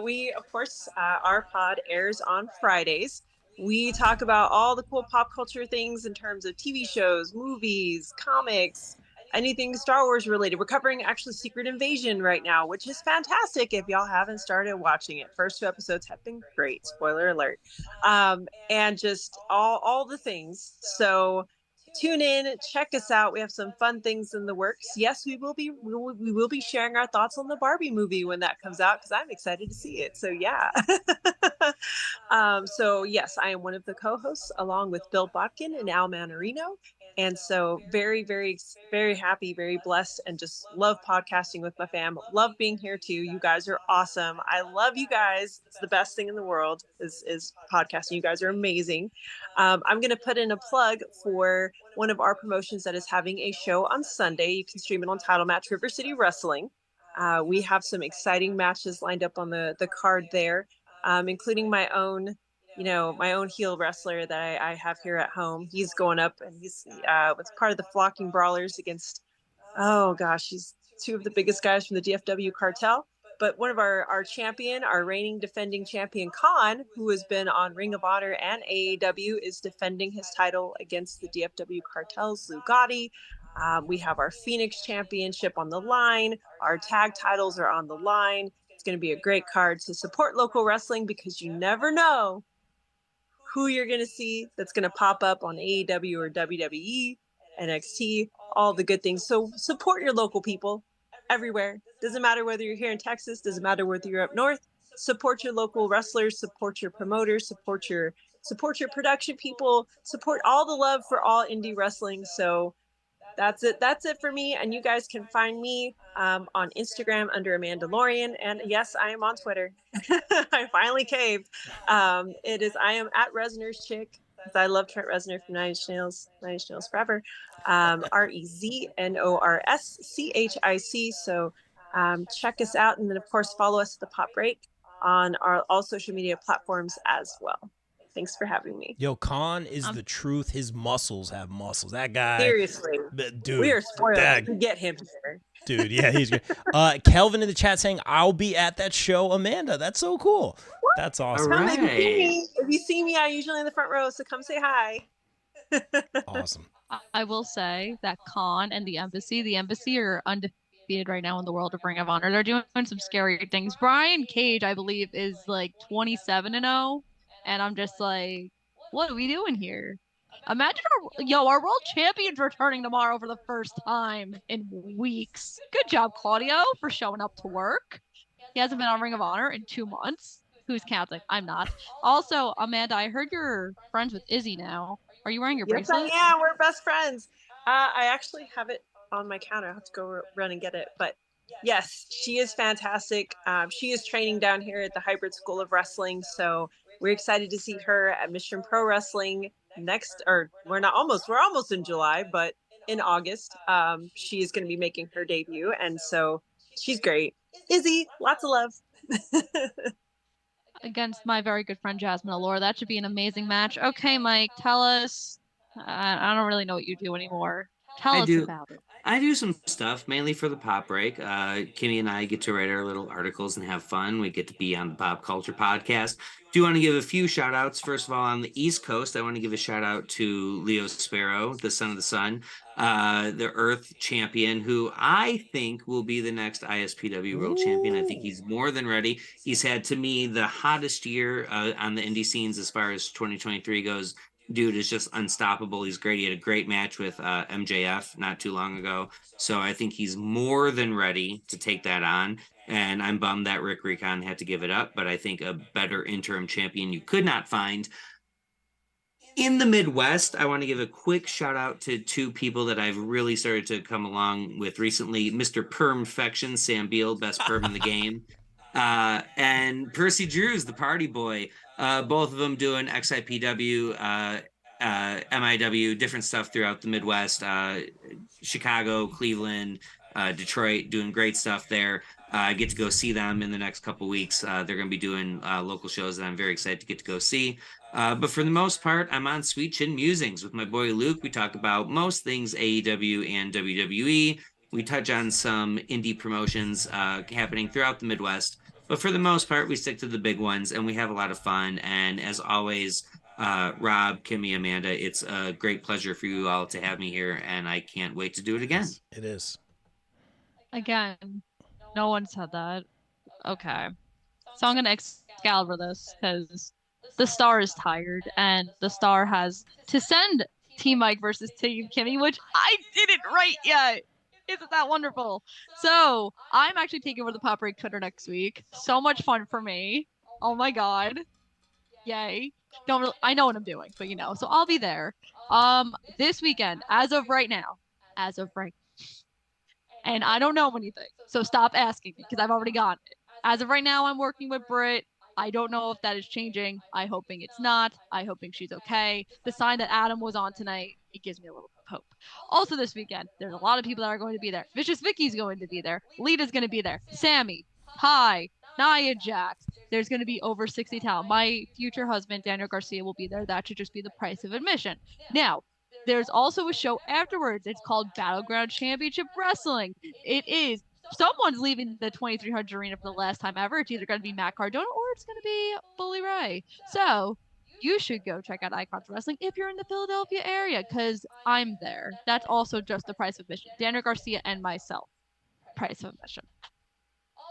We, of course, our pod airs on Fridays. We talk about all the cool pop culture things in terms of TV shows, movies, comics, anything Star Wars related. We're covering actually Secret Invasion right now, which is fantastic if y'all haven't started watching it. First 2 episodes have been great. Spoiler alert. And just all the things. So tune in, check us out. We have some fun things in the works. Yes, we will be sharing our thoughts on the Barbie movie when that comes out because I'm excited to see it. So yeah. So yes, I am one of the co-hosts along with Bill Botkin and Al Manarino. And so very, very, very happy, very blessed, and just love podcasting with my fam. Love being here too. You guys are awesome. I love you guys. It's the best thing in the world is podcasting. You guys are amazing. I'm going to put in a plug for one of our promotions that is having a show on Sunday. You can stream it on Title Match River City Wrestling. We have some exciting matches lined up on the card there, including my own heel wrestler that I have here at home. He's going up and he's with part of the Flocking Brawlers against, he's 2 of the biggest guys from the DFW cartel. But one of our champion, our reigning defending champion, Khan, who has been on Ring of Honor and AEW, is defending his title against the DFW cartel's Lou Gotti. We have our Phoenix Championship on the line. Our tag titles are on the line. It's going to be a great card to support local wrestling because you never know who you're going to see that's going to pop up on AEW or WWE, NXT, all the good things. So support your local people everywhere. Doesn't matter whether you're here in Texas, doesn't matter whether you're up north. Support your local wrestlers, support your promoters, support your production people, support all the love for all indie wrestling. So that's it for me. And you guys can find me on Instagram under Amandalorian. And yes, I am on Twitter. I finally caved. I am at Reznor's Chick because I love Trent Reznor from Nine Inch Nails forever. REZNORSCHIC. So Check us out, and then of course follow us at the Pop Break on all social media platforms as well. Thanks for having me. Yo, Khan is the truth. His muscles have muscles. That guy. Seriously. Dude. We are spoiled to get him here. Dude, yeah, he's good. Kelvin in the chat saying, I'll be at that show, Amanda. That's so cool. What? That's awesome. All right. If you see me, I'm usually in the front row, so come say hi. Awesome. I will say that Khan and the embassy are undefeated right now in the world of Ring of Honor. They're doing some scary things. Brian Cage, I believe, is like 27-0, and I'm just like, what are we doing here? Imagine our world champion's returning tomorrow for the first time in weeks. Good job, Claudio, for showing up to work. He hasn't been on Ring of Honor in 2 months. Who's counting? I'm not. Also, Amanda, I heard you're friends with Izzy now. Are you wearing your bracelet? Yes, I am. We're best friends. I actually have it on my counter. I have to go run and get it. But yes, she is fantastic. She is training down here at the Hybrid School of Wrestling. So we're excited to see her at Mission Pro Wrestling we're almost in July, but in August, she is going to be making her debut. And so she's great. Izzy, lots of love. Against my very good friend Jasmine Allure. That should be an amazing match. Okay, Mike, tell us. I don't really know what you do anymore. Tell us about it. I do some stuff mainly for the Pop Break. Kimmy and I get to write our little articles and have fun. We get to be on the Pop Culture Podcast. Do want to give a few shout outs. First of all, on the East Coast, I want to give a shout out to Leo Sparrow, the son of the sun, the Earth champion, who I think will be the next ISPW world champion. I think he's more than ready. He's had, to me, the hottest year on the indie scenes as far as 2023 goes. Dude is just unstoppable. He's great. He had a great match with MJF not too long ago. So I think he's more than ready to take that on. And I'm bummed that Rick Recon had to give it up, but I think a better interim champion you could not find. In the Midwest, I want to give a quick shout out to 2 people that I've really started to come along with recently. Mr. Permfection, Sam Beal, best perm in the game. And Percy Drews, the party boy. Both of them doing XIPW, MIW, different stuff throughout the Midwest, Chicago, Cleveland, Detroit, doing great stuff there. I get to go see them in the next couple weeks. They're going to be doing local shows that I'm very excited to get to go see. But for the most part, I'm on Sweet Chin Musings with my boy Luke. We talk about most things AEW and WWE. We touch on some indie promotions happening throughout the Midwest. But for the most part, we stick to the big ones, and we have a lot of fun. And as always, Rob, Kimmy, Amanda, it's a great pleasure for you all to have me here, and I can't wait to do it again. It is. Again, no one said that. Okay. So I'm going to Excalibur this, because the Star is tired, and the Star has to send Team Mike versus Team Kimmy, which I didn't write yet. Isn't that wonderful? So I'm actually taking over the Pop Break Twitter next week. So much fun for me. Oh my god. Yay. I know what I'm doing, but so I'll be there. This weekend, as of right now. And I don't know anything. So stop asking me, because I've already gotten it. As of right now, I'm working with Britt. I don't know if that is changing. I'm hoping it's not. I'm hoping she's okay. The sign that Adam was on tonight, it gives me a little hope. Also this weekend, there's a lot of people that are going to be there. Vicious Vicky's going to be there. Lita's going to be there. Sammy, Pi, Nia Jax. There's going to be over 60 talent. My future husband, Daniel Garcia, will be there. That should just be the price of admission. Now, there's also a show afterwards. It's called Battleground Championship Wrestling. It is. Someone's leaving the 2300 arena for the last time ever. It's either going to be Matt Cardona or it's going to be Bully Ray. So you should go check out Icons Wrestling if you're in the Philadelphia area, because I'm there. That's also just the price of admission. Daniel Garcia and myself. Price of admission.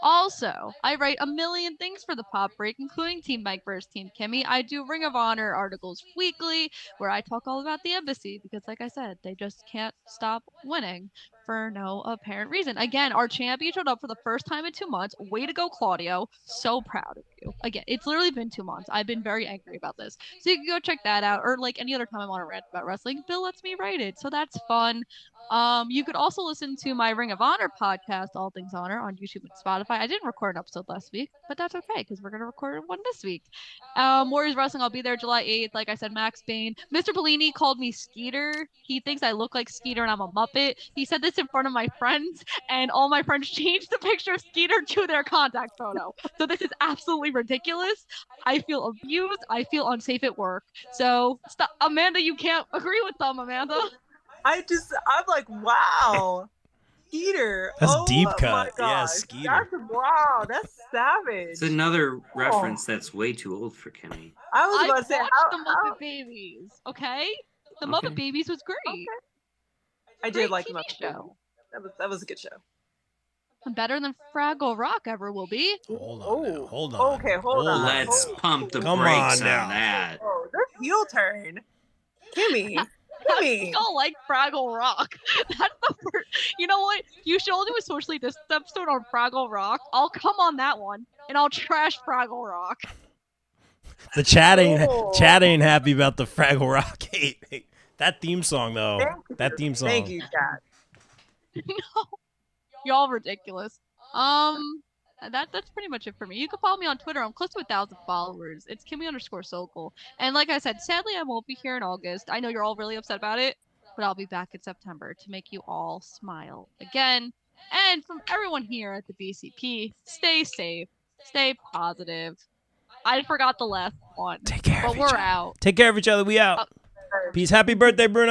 Also, I write a million things for the Pop Break, including Team Mike versus Team Kimmy. I do Ring of Honor articles weekly where I talk all about the embassy because, like I said, they just can't stop winning for no apparent reason. Again, our champion showed up for the first time in 2 months. Way to go, Claudio. So proud of you. Again, it's literally been 2 months. I've been very angry about this. So you can go check that out, or like any other time I want to rant about wrestling, Bill lets me write it. So that's fun. You could also listen to my Ring of Honor podcast, All Things Honor, on YouTube and Spotify. I didn't record an episode last week, but that's okay because we're going to record one this week. Warriors Wrestling, I'll be there July 8th. Like I said, Max Bain. Mr. Bellini called me Skeeter. He thinks I look like Skeeter and I'm a Muppet. He said this in front of my friends, and all my friends changed the picture of Skeeter to their contact photo. So this is absolutely ridiculous. I feel abused. I feel unsafe at work. So stop, Amanda. You can't agree with them, Amanda. I'm like, wow. Skeeter. That's oh deep my cut. Yeah, gosh. Skeeter. Wow, that's savage. It's another reference that's way too old for Kimmy. I was I about to say, watched how, the Muppet Babies. Okay, the Okay. Muppet Babies was great. Okay. I Great did like TV Muppet show. Babies. That was a good show. Better than Fraggle Rock ever will be. Hold on now. Hold on. Okay, hold on. Let's now. pump the Come brakes on on now. that. Oh, this heel turn. Kimmy. Kimmy. Y'all like Fraggle Rock. That's the first. You know what? You should all do a socially distant episode on Fraggle Rock. I'll come on that one, and I'll trash Fraggle Rock. The chat ain't Oh. happy about the Fraggle Rock hate. That theme song though. Thank you. That theme song. Thank you, Chad. No, y'all ridiculous. That's pretty much it for me. You can follow me on Twitter. I'm close to 1,000 followers. It's Kimmy_Sokol. And like I said, sadly I won't be here in August. I know you're all really upset about it, but I'll be back in September to make you all smile again. And from everyone here at the BCP, stay safe, stay positive. I forgot the last one. Take care But of each we're other. out. Take care of each other. We out. Peace. Happy birthday, Bruno.